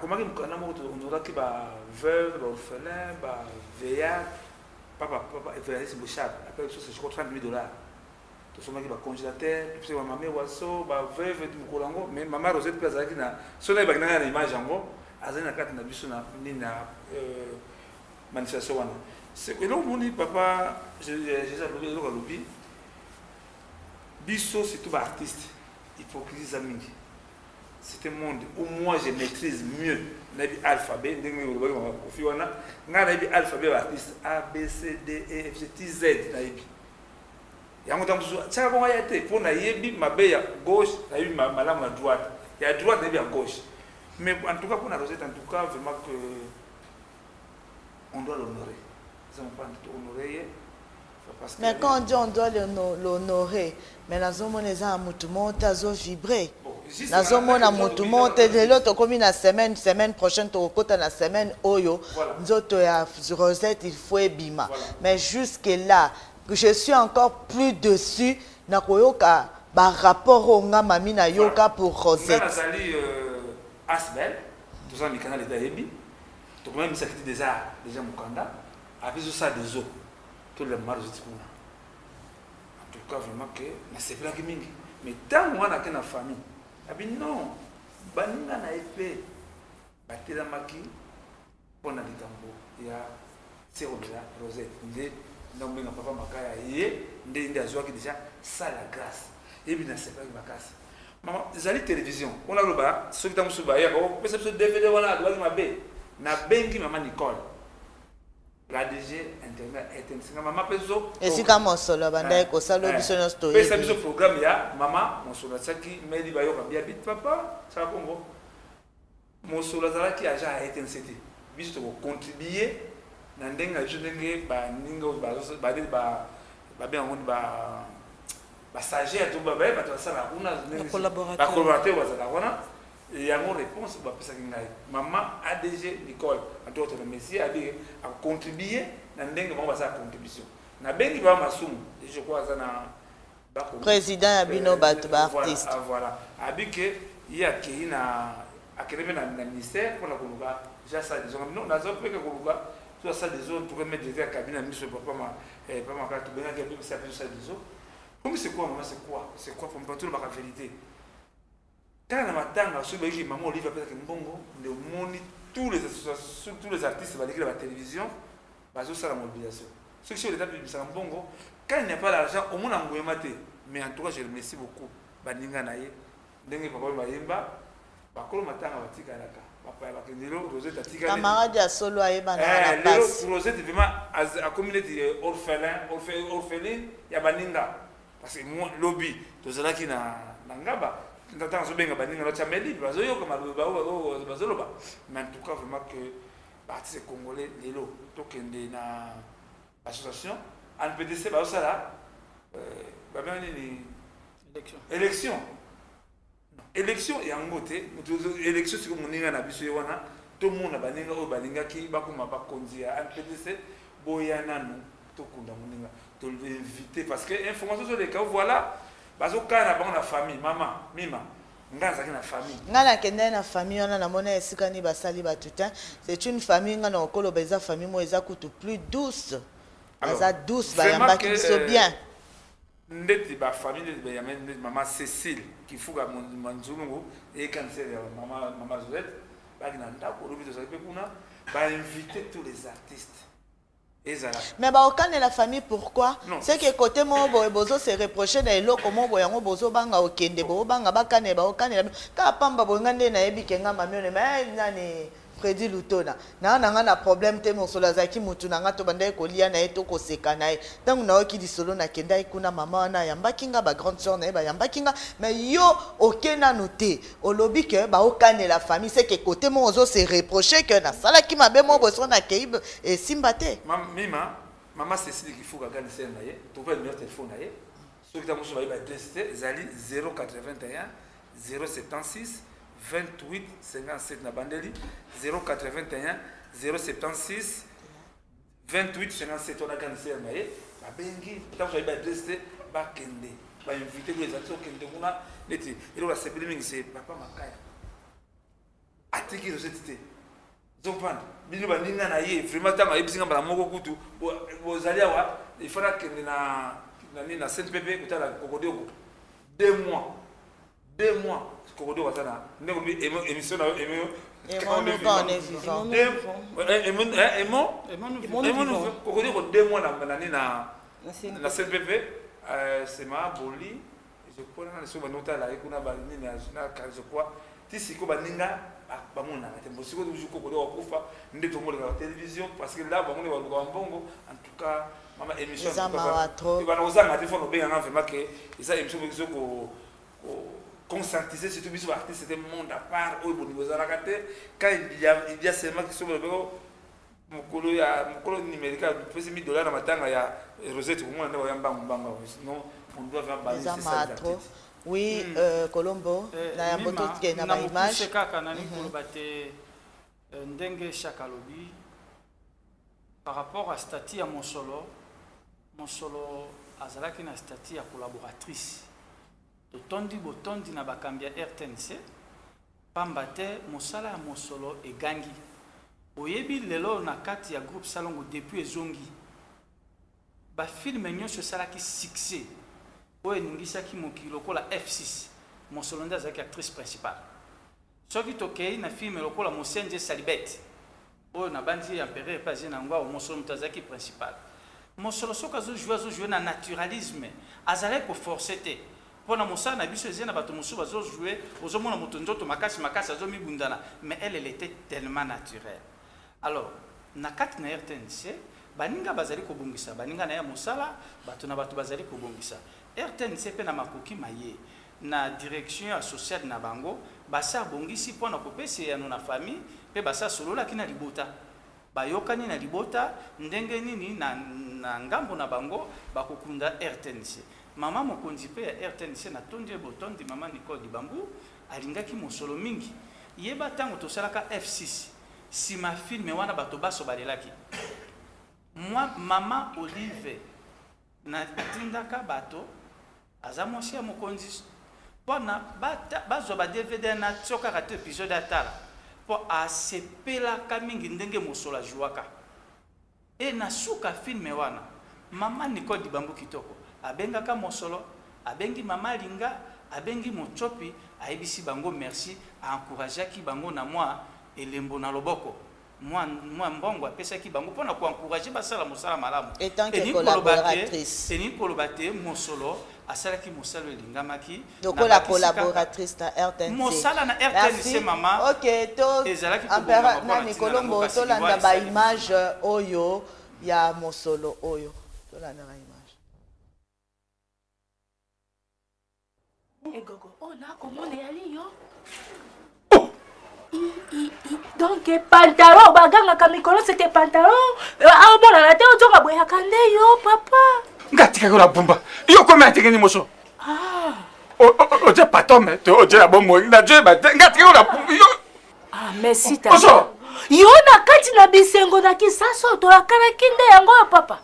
Comment on aura qui va veuve, orphelin, veillard, papa, c'est Bouchard. Après, c'est 30 000 $. Tout ce qui va congélateur, tout ce qui va maman oiseau, veuve du Moukolango, mais maman Rosette peut être là. Si on a une image en gros, azana kati na biso na manifestation wana c'est que l'on dit papa j'ai lobi biso c'est tout ba artiste hypocrisie mingi c'est un monde où moi je maîtrise mieux nabi alphabet ndenge lobi ko fi wana nga nabi alphabet artiste A B C D E F G T Z nabi yango tangu ça ko ya te pour na yebi mabe ya gauche nabi malamu à droite ya droite nabi à gauche. Mais en tout cas, pour la Rosette, en tout cas, vraiment que on doit l'honorer. Nous avons pas honoré. Mais quand on dit on doit l'honorer, mais la zone les a monte à vibrer. La zone a monte de l'autre comme la semaine prochaine tu côté la semaine oyo nzoto ya Rosette il faut bima. Mais jusque là je suis encore plus dessus na koyoka ba rapport au nga mami na yoka pour Rosette. Asbel tout ça mikana l'état yebi to quand même sakiti déjà mukanda avec ça des eaux tout le marge en tout cas vraiment que na c'est là que mingi mais tant on a que na famille abi non baninga na épée batela maki pona likambo ya sero de la Rosette ndé non mais papa makaya yé ndé azwa ki déjà ça la grâce et bien c'est pas makasi maman zali télévision on a le bas ceux qui t'ont souba ya ko pesa ce DVD wana adwa mabe na bengi maman Nicole la DG internet est un maman peso et si comme solo banda ko salo biso no story pesa biso programme ya maman mon solo saki medi bayo ka bien bit papa ça Congo mon solo zala ki agent a été NCT biso to contribuer na ndenga jundenge ba ningo ba bien on ba stagiaire tout ba ba to sala una collaborateur bazala wana et ya mon réponse ba pesa kingai maman ADG Nicole atoto na messi a dit a contribuer na ndenga ba sa contribution na bengi ba masumu je crois ça na ba président abino bato ba artiste voilà abike ya ki na akeleme na ministère pour la koluka ja ça disons non na zo peke koluka tout ça des autres pour mettre des cabines à mise papa ma carte bien que ça fait ça des autres. Comme c'est quoi, maman, c'est quoi pour me parler de la vérité. Quand on a matin, je maman Olivier appelle que Mbongo, le monde, tous les artistes vont écrire la télévision, basé sur la mobilisation. Ceux qui sont l'état de Mbongo, quand il n'y a pas l'argent, au moins on va mater. Mais en tout cas, je remercie beaucoup. Baninga naye, dengue papa Mayemba, bakolo matin à Vatika Laka. Papa Bakendelo, Rosette a tika. Camarade à solo à Eba na passe. Rosette vraiment à communauté orphelin, ya baninga. Parce que moi lobby tozala ki na ngaba ndata zo benga baninga na chameli bazo yo comme bazo loba mais en tout cas vraiment que parti congolais lelo to kende na association en PDC ba sala ba bien ni élection ya ngote élection c'est comme moninga na biso wana to mona baninga o baninga ki bakoma ba konzia en PDC boyana no to kunda moninga de l'inviter parce que information sur les cas voilà bazo kana ba na famille maman mima ngaza na famille ngana kende na famille on a mona esika ni basali batutin c'est une famille ngana okolo beza famille mo eza kutu plus douce eza douce ba yamba qui so bien ndeti ba famille de yamba maman Cécile qui fuga manzungu et cancer maman Zoet ba kina ndako lobi to sape kuna ba inviter tous les artistes. Mais bah aucun de la famille pourquoi c'est que côté mon bozo se reprocher na elo comment boyango bozo banga okende bo banga bakane ba aucun ka pamba bongande na yebi kenga mamione mais nani Freddy Lutona na problème te mon solazaki mutu na ngato banda ko lia na eto ko seka na donc na oki di solo na kenda ikuna mama na yamba kinga ba grande sœur na ba yamba kinga mais yo okena noté olobi que ba aucun de la famille c'est que côté mon ozo se reprocher que na sala ki mabe mo boso na keib et simbate mima maman Cécile qui faut ga gane sen na ye to pe numéro téléphone na ye so ki ta mo so ba tester zali 081 076 28 57 na bandeli 081 076 28 57 on a gagné ça mais ba bengi tant que ba adresse ba kende ba inviter les autres kende kuna neti il va s'appeler mingi c'est papa makaya atiki Rosette zopanda bino ba ninga na ye vraiment tant ayibisinga ba moko kutu bozalia wa il faudra kende na Saint-Pépé kutala kokodeko 2 mois kokodo wasana ndeko bi émission na kokodo ko 2 mois na CPP c'est ma boli je crois na so banota la ikuna ba ni na je crois tisiko baninga bamona na tembo siko du kokodo wakufa ndeto mo la télévision parce que là bamone wa mbongo en tout cas mama émission ba na ozanga téléphone obenga vraiment que ça émission ko conscientiser surtout les artistes c'était un monde à part au niveau de la quand il y a seulement qui sont mokolo numérique pesi $1000 na matanga ya Rosette pour moi na yamba mbanga sinon on doit faire baser ça. Oui, Colombo, na ya moto ke na ba image. C'est kaka na ni kolobate ndenge chakalobi par rapport à statut ya Mosolo azalaki na statut ya collaboratrice. Totondi botondi na bakambi ya RTNC pamba te mosala ya Mosolo egangi. Oyebi lelo na kati ya groupe Salongo depuis ezongi. Ba film nyonso salaki succès. Oye ningisaki mokili lokola F6. Mosolo nda azalaki actrice principale. Soki tokei na film lokola Mosenje Salibet. Oyo na bandi ya Empereur Pazé na ngwa Mosolo mutazaki principal. Mosolo soka zo jouer na naturalisme. Azalaki ko forcer te. Pona mosala na biso ezena bato mosu bazo jouer ozomona moto nzoto makasi azo mibundana, mais elle était tellement naturelle. Alors na kati na RTNC baninga bazali ko bongisa baninga na ya mosala bato na bato bazali ko bongisa RTNC pe na makoki maye na direction associée na bango basa bongisi pona kopesa ya na famille pe basa solola kina libota bayokani na libota ndenge nini na ngambo na bango bakokunda RTNC. Mama mokonzi pe ya RTNC na tondi botondi mama Nicole Dibambu alingaki Mosolo mingi yeba tango tosalaka F6 si ma filme wana bato baso balelaki moi mama Olive na tindaka bato aza mwasi ya mokonzi pona bazo ba DVD na tsoka kate épisode atala po asepela kamingi ndenge Mosolo ajuaka e na suka filme wana mama Nicole Dibambu kitoko abengaka Mosolo abengi mama Linga abengi Mochopi aibisi bango merci encourageaki bango na moi elembo na loboko moi mbongo apesaki bango pona ko encourager basala mosala malamu et tant que collaboratrice et ni kolobate Mosolo asalaki mosalo elingamaki donc la collaboratrice na RTNC mosala na RTNC mama OK to ezalaki na Colombo to landa ba image oyo ya Mosolo oyo to landa ba image. Gogo, oh là, comment on est allé, yo? Donc, pantalon, baganga kamikolo, c'était pantalon. Ah, bon, la tête, on va boire kande, yo, papa. Ngatika ko la bomba. Yo comment atikeni moso? Ah. O je pato me, o je la bombo. Na je ba ngatika ko la bomba. Yo. Ah, merci ta. Yo na kati na bisengo na kisaso to akala kinde yango papa.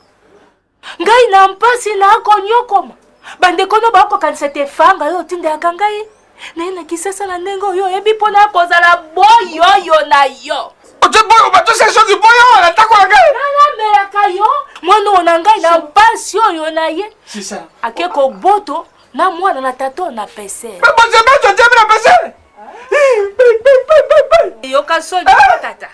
Ngai na mpasi na konyo koma. Bande kono ba ko kanisa te fanga yo tinde akangai. Na ina kisasa na nengo yo ebi pona kozala boyo yo na yo. Oje boyo ba to se so di boyo na tako ngai. Na na melaka yo. Mwana ona ngai na mpasi yo na ye. C'est ça. Akeko boto na mwana na tato na pese. Mais bon je mets to na pese. Yo kasoni tata.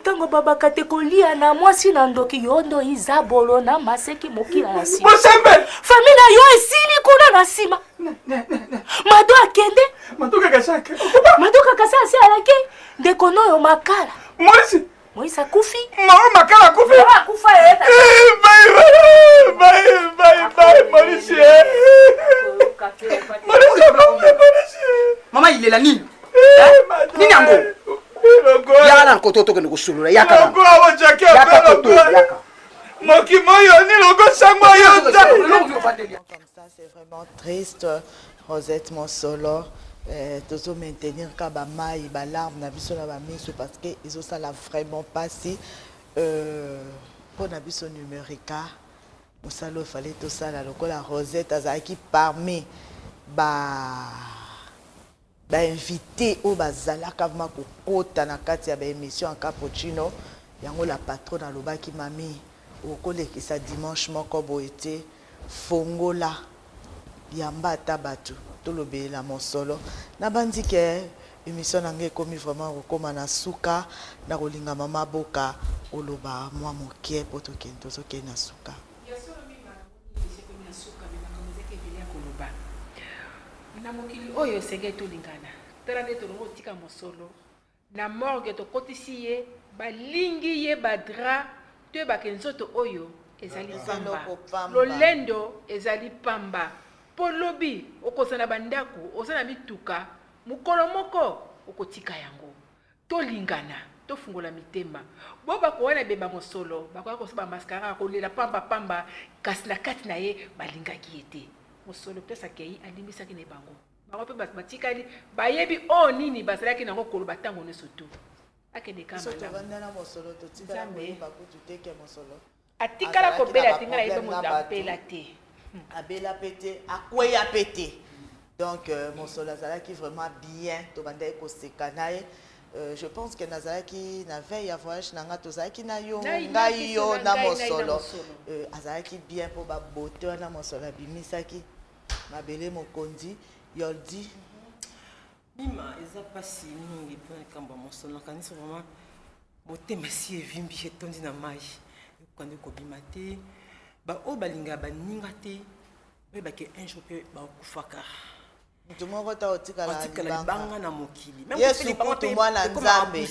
Tango baba kate kolia na mwasi na ndoki yondo izabolo na maseki mokila na sima. Famila yo esili kuna na sima. Mado akende. Mado kakasaka. Mado kakasaka si alake. Ndekono yo makala. Moisa kufi. Makala kufi. Kufa yeta. Bye, Maurice. Maman, il est là, Nini. Nini Ango. Yaka na koto to kene kusulula yaka. Logo awo jake apelo yaka. Moki moyo ni logo sangwa yo. Comme ça c'est vraiment triste. Rosette Mosolo toujours maintenir ka ba mai ba larme na biso na ba miso parce que ils ont ça là vraiment passé pour na biso numérica. Mosalo fallait tout ça là lokola Rosette azaki parmi ba invité au bazala kavma kokota na kati ya ba émission en cappuccino yango la patronne alobaki mami okolekisa dimanche moko boete fongola yamba tabatu tolobe la Mosolo na bandi ke émission nangé komi vraiment kokoma na suka na kolinga mama boka oloba mwa mokie poto kento soke na suka na mokili oyo senge tolingana tala nde tolongo tika Mosolo na morgue tokotisi ye balingi ye badra to yebake nzoto oyo ezali pamba lolendo ezali pamba po lobi okosana bandako osana mituka mokolo moko okotika yango tolingana tofungola mitema bo bakowana bemba mosolo bakoya kosoba mascara kolela pamba kasi na kati na ye balingaki ete mosolo peut akei alimbisaki na bango bango mpe batikali bayebi o nini bazalaki nango koloba ntango nyonso tu akende atikala kobela atingala yebe moto apela te abela pété akweya pété donc mosolo azalaki vraiment bien tobandaki koseka na ye. Je pense que nazalaki na veille à voyage nanga tozalaki na yo ngai yo na mosolo azalaki bien pour ba beauté na mosolo bimisaki mabele mokondi yoldi mima eza pasi mingi mpona likambo ya mosolo nakanisi vraiment motema esi evimbi etondi na mai ekokande kobima te baoyo balinga baninga te oyebake un jour mpe bakufaka otikala libanga na mokili yesu kutu mwana nzambe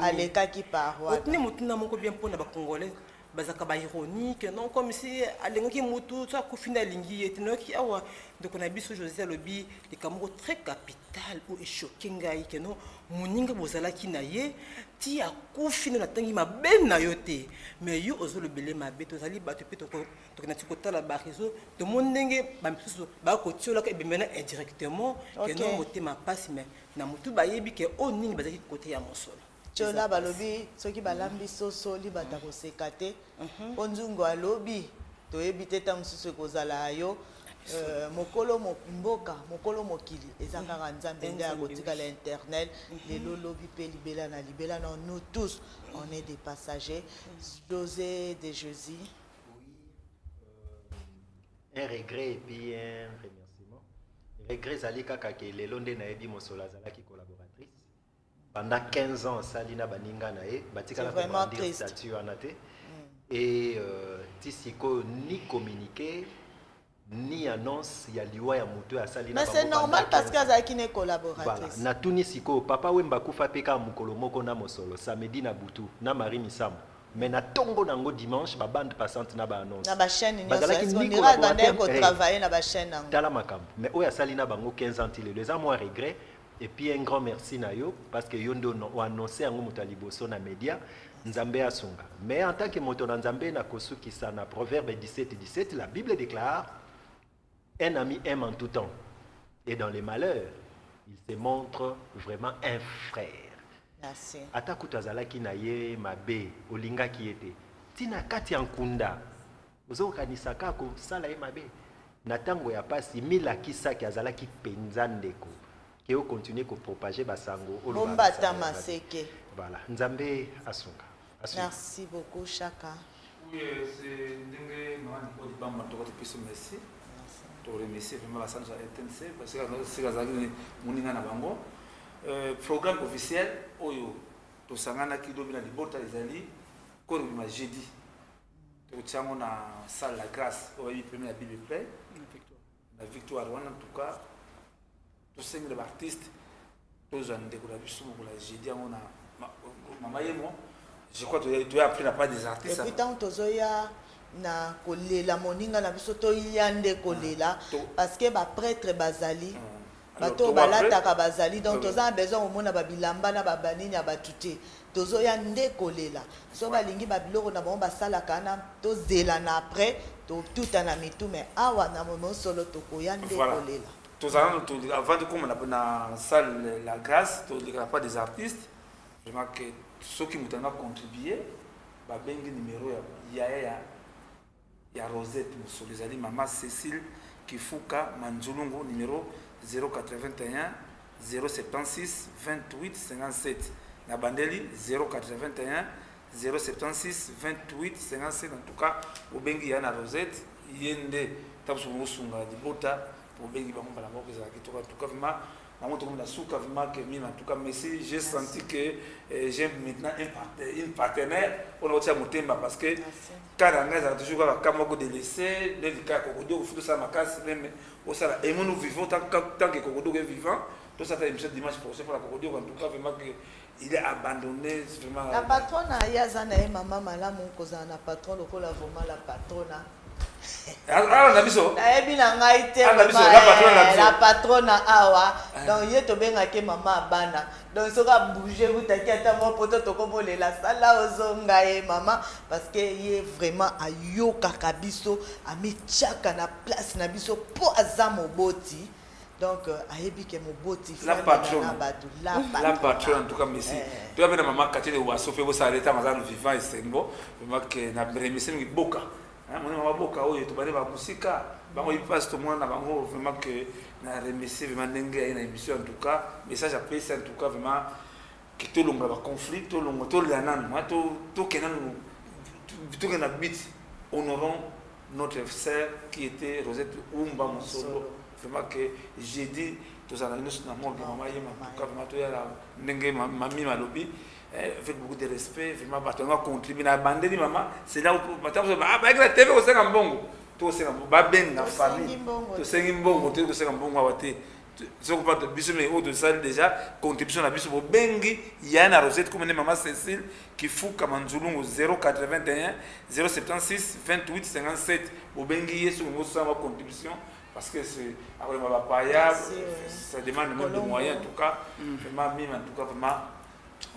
alekaki paroi otuni motuna moko bien mpona bacongolais bazaka baironique non comme si alengaki mutu so akufi nde alingi ye te noyoki awa ndeko na biso José alobi likambo moko très capital oyo eshoke ngai ke no moninga bozalaki na ye ti akufi nde natangi mabe na yo te mais yo ozolobele mabe tozali bato mpe tokena ti kotala bareseau tomoni ndenge bamisusu bakotiolaka ebemena indirectement ke no motema mpasi mais na motu bayebi ke oyo nini bazalaki kote ya mosolo Chola balobi soki balambi soso libata koseka te onzungu alobi toyebi te ta mosusu ekozala yo mokolo mboka mokolo mokili eza kaka nzambe nde akotikala internet lelo lobi mpe libela na libela na nous tous on est des passagers. José de Jésus. Un regret et puis un remerciement. Regret zali kaka ke lelo nde nayebi mosolo azalaki collaboratrice pendant 15 ans salina baninga na ye batikala vraiment triste statut anate et tisiko ni communiquer ni annonce ya liwa ya mutu ya salina. Mais c'est normal parce qu'azalaki ne collaboratrice. Voilà, na tuni siko papa wemba kufa peka mukolo moko na mosolo samedi na butu na Marie Misamu. Mais na tongo nango dimanche ba bande passante na ba annonce. Na ba chaîne ni on ira bander ko travailler na ba chaîne nango. Tala makambo. Mais oya salina bango 15 ans il les a moins regret. Et puis un grand merci na yo parce que yondo o annoncé yango mutaliboso na média Nzambe asunga. Mais en tant que moto na Nzambe na kosuki sa na Proverbe 17:17 la Bible déclare un ami aime en tout temps et dans les malheurs il se montre vraiment un frère. Merci. Ata kutazalaki na ye mabe olingaki ete tina kati ya nkunda ozokanisaka ko sala ye mabe na tango ya pasi milakisaki azalaki penza ndeko ke o continuer ko propager basango Bombata maseke. Voilà, Nzambe asunga. Merci beaucoup Chaka. Oui, c'est dingue maman ko bamba to ko piso merci. To remercier vraiment la salle de RTNC parce que c'est gazali moninga na bango. Programme officiel oyo to sangana ki dobina libota ezali ko ma jeudi. To tiamo na salle la grâce au première Bible play. La victoire en tout cas. Tous ces artistes, tous ont découvert pour la jeudi on a maman et moi. Je crois que tu as appris la part des artistes. Et puis tant tozoya na kolela moninga na biso to yande kolela parce que ba prêtre bazali bato balata ka bazali donc toza besoin au mona ba bilamba na ba banini ya batuté tozoya nde kolela so balingi ba biloko na bango basala kana to zela na après to tout en mitu mais awa na mono solo to koya nde kolela. Avant de commencer dans la salle La Grâce, tu ne pas des artistes. Vraiment que ceux qui m'ont contribué, il y a numéro, il y a Rosette, Maman Cécile Kifuka Manjulungu, numéro 081 076 28 57. La bandeli 081 076 28 57. En tout cas, au Bengi Yana Rosette, il y a des tabsou sunga di bota. Au Bengi Bamon Balamo, en tout cas, en tout cas, merci. J'ai senti que j'ai maintenant un partenaire. On a aussi un thème parce que quand on a toujours un camaro de laisser, les cas Kokodo, au ça ma casse, et nous vivons tant que Kokodo est vivant. Tout ça, c'est un dimanche pour la Kokodo. En tout cas, vraiment, il est abandonné. La patronne, il y a un maman malade, mon cousin, la patronne, le vraiment la patronne. Ah, on a vu ça. La patronne awa donc ye tobengaki mama abana donc soki abouge butaki ata mwa poto tokobolela sala ozonga ye mama parce que ye vraiment ayokaka biso amitiaka na place na biso mpo aza moboti donc ayebi ke moboti la patronne la patronne en tout cas merci tu as bien maman Cathy de Wasso fait ça arrêter mazano vivant et sengo vraiment que na remercier ngi boka mon maman boka oyo to bale ba musika bango il passe tout le monde bango vraiment que na remercier vraiment ndenge na émission en tout cas message après ça en tout cas vraiment que tout le monde va conflit tout le monde tout le nan moi tout kenan tout kenan bit honorons notre sœur qui était Rosette Umba Mosolo vraiment que j'ai dit tous en nous na mon maman yema tout cas vraiment to ya ndenge mami malobi avec beaucoup de respect vraiment batonga contribuer na bandeli maman c'est là où batonga ah ba la TV au senga mbongo to senga ba ben na famille to senga mbongo to senga mbongo awate ce qu'on parle de biso mais au de ça déjà contribution na biso bo bengi yana Rosette comme maman Cécile qui fou kamanzulungu 081 076 28 57 bo bengi yesu ngo sa ma contribution parce que c'est après ma paya ça demande même de moyens en tout cas vraiment mime en tout cas vraiment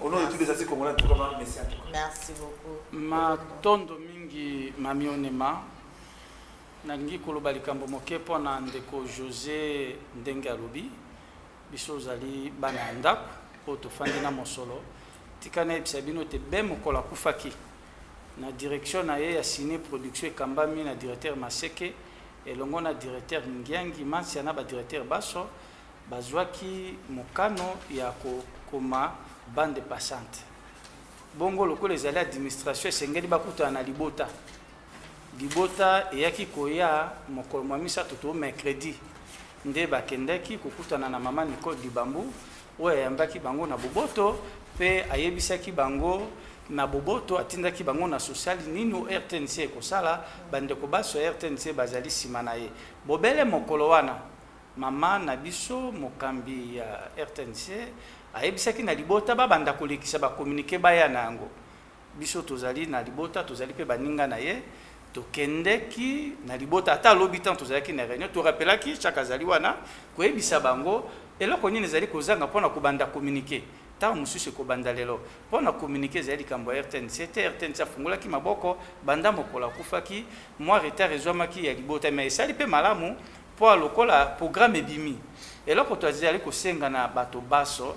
au nom de tous les assises congolais en tout cas merci en tout cas merci beaucoup ma tondo mingi mamionema nangi koloba likambo moke mpona ndeko José ndenge alobi biso ozali bana ya ndako mpo tofandi na mosolo tika nayebisa bino te be mokolo akufaki na direction na ye ya Ciné Production ekambami na directeur Maseke elongo na directeur Ngiangi Mansia na ba directeur Baso bazwaki mokano ya kokoma bande passante bongo lokola ezali administration esengeli bakutana na libota eyaki koya mokolo mwa misato to mercredi nde bakendaki kokutana na mama Nicole Dibambu oyo ayambaki bango na boboto mpe ayebisaki bango na boboto atindaki bango na social nini RTNC ekosala bandeko baso RTNC bazali nsima na ye bobele mokolo wana mama na biso mokambi ya RTNC ayebisaki na libota babanda kolekisa bakomunike baya na yango biso tozali na libota tozali mpe baninga na ye tokendeki na libota ata alobi tan tozalaki na réunion torapelaki chaque azali wana koyebisa bango eloko nini ezali kozanga mpona kobanda komunike ntango mosusu ekobanda lelo mpona komunike ezali likambo ya RTNC te RTNC afungolaki maboko banda mokolo akufaki mwa retard ezwamaki ya libota me esali mpe malamu mpo alokola programme ebimi eloko tozali kosenga na bato baso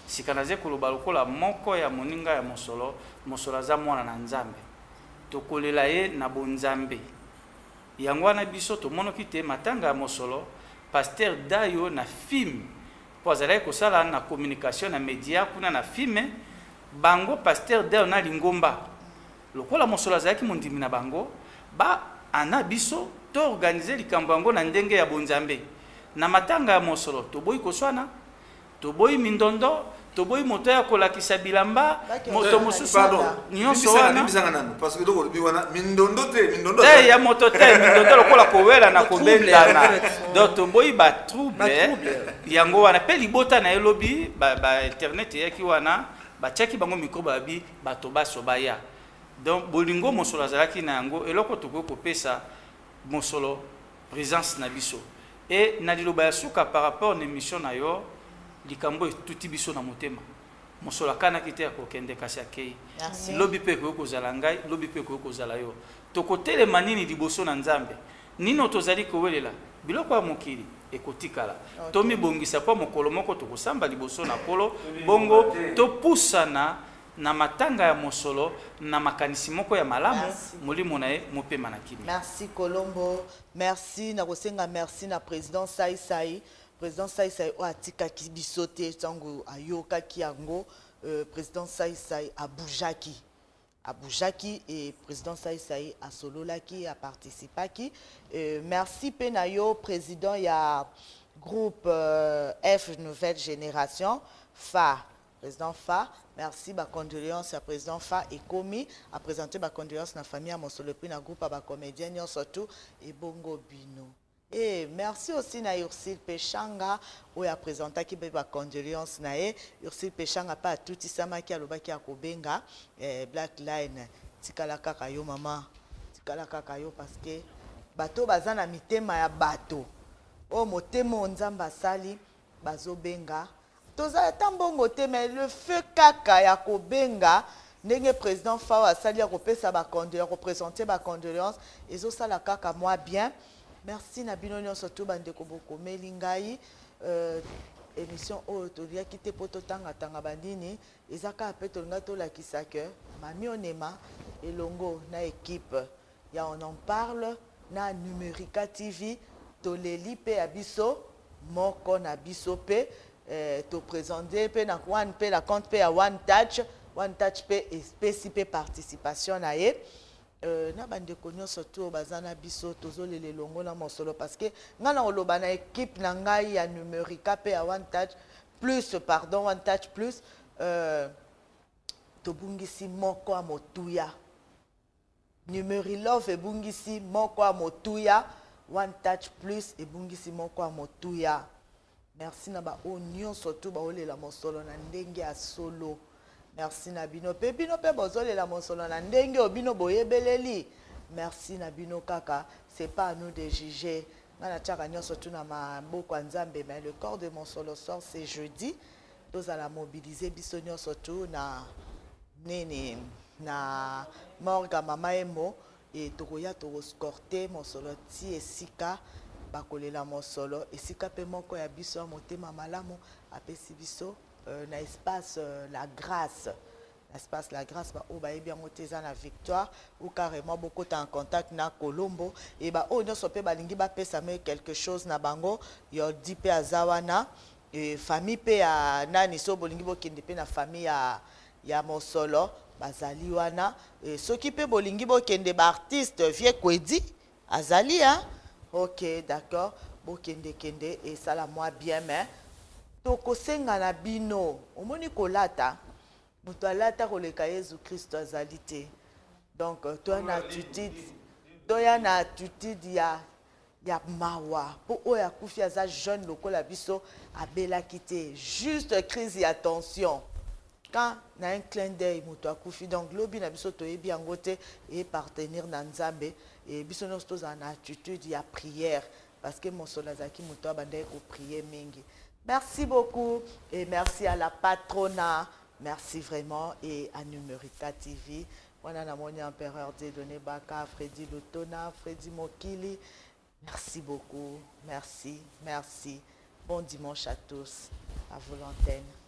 sika naze koloba lokola moko ya moninga ya mosolo aza mwana na nzambe tokolela ye na bonzambe yango wana biso tomonoki te matanga ya mosolo pasteur Dayo na film po azalaki kosala na communication na media kuna na filme bango pasteur Dayo na lingomba lokola mosolo azalaki mondimi na bango ba ana biso to organiser likambo yango na ndenge ya bonzambe na matanga ya mosolo toboyi koswana toboyi mindondo toboyi moto ya kolakisa bilamba moto mosusu nyonso wana parce que donc biwana mindondo te ya moto te mindondo lokola kowela na kobendana donc toboyi ba trouble yango wana pe libota na elobi ba internet yaki wana batiaki bango micro babi bato baso baya donc bolingo mosolo azalaki na yango eloko tokoki kopesa mosolo présence na biso et na liloba ya suka par rapport na émission na yo likambo tuti biso na motema mosolo akanaki te ya kokende kasi akei lobi mpe ekoki kozala ngai lobi mpe ekoki kozala yo tokotelema nini liboso na nzambe nino tozali kowelela biloko ya mokili ekotikala tomibongisa mpo mokolo moko tokosamba liboso na kolo bongo topusana na matanga ya mosolo na makanisi moko ya malamu molimo na ye mopema na kimi. Merci Colombo, merci na kosenga merci na président Sai président Sai o atika ki bisote tango ayoka ki yango président Sai aboujaki et président Sai a sololaki a participaki merci penayo président ya groupe F nouvelle génération FA président FA merci ba condoléances à président Fa et Komi a présenté ba condoléances na famille à Mosolo puis na groupe ba comédien surtout et Bongo Bino et merci aussi na Ursile Pechanga où a présenté qui ba condoléances na Ursile Pechanga pas tout isama ki alobaki akobenga Black Line tikala kaka yo mama tikala kaka yo parce que bato bazana mitema ya bato o motema nzamba sali bazobenga toza tambongo te mais le feu kaka ya kobenga ndenge président Fao asali ya kopesa ba condoléances représenter ba condoléances ezosala kaka moi bien. Merci na bino nyonso to bandeko bokomeli ngai émission oyo toliaki te po totanga bandini ezaka pe tolinga tolakisa ke Mami Onema elongo na équipe ya On en parle na Numérica TV toleli pe ya biso moko na biso pe to présenter pe na one pe la compte pe ya One Touch pe espèce pe participation na ye na bandeko nyonso to bazana biso tozolele longo na mosolo parce que ngana oloba na équipe na ngai ya Numérica pe ya One Touch plus tobungisi moko a motuya Numérilove ebungisi moko a motuya One Touch plus ebungisi moko a motuya. Merci na ba onion surtout ba olela mosolo na ndenge ya solo. Merci na bino pe bozolela mosolo na ndenge obino boyebeleli. Merci na bino kaka, c'est pas à nous de juger. Ngana tchaka nyonso tu na maboko nzambe mais le corps de mon solo sort c'est jeudi. Nous allons mobiliser biso nyonso tu na nene na morga mama emo et tokoya toroscorter mosolo ti esika bakolela mosolo esika pe moko ya biso motema malamu apesi biso na espace la grâce ba o ba bien moteza na victoire ou carrément beaucoup en contact na Colombo et ba o nyonso pe balingi ba pesa me quelque chose na bango yo di pe azawana et famille pe ya nani so bolingi bokende pe na famille ya mosolo bazali wana soki pe bolingi bokende ba artiste vie kwedi azali hein. Ok, d'accord. Bokende kende et ça la moi bien mais toko senga na bino omoni kolata moto alata koleka Yesu Christ azalite donc toi na attitude ya mawa po oya kufi aza jeune lokola biso abela kite juste crise ya tension quand na un clin d'œil moto akufi donc lobi na biso toyebi yango te et partenir na nzambe et biso nous tous en attitude ya prière parce que mon solazaki moto abandai ko prier mingi. Merci beaucoup et merci à la patronat, merci vraiment et à Numérica TV. On a un empereur Dieudonné Baka, Freddy Lutona, Freddy Mokili. Merci beaucoup, merci. Bon dimanche à tous, à vous l'antenne.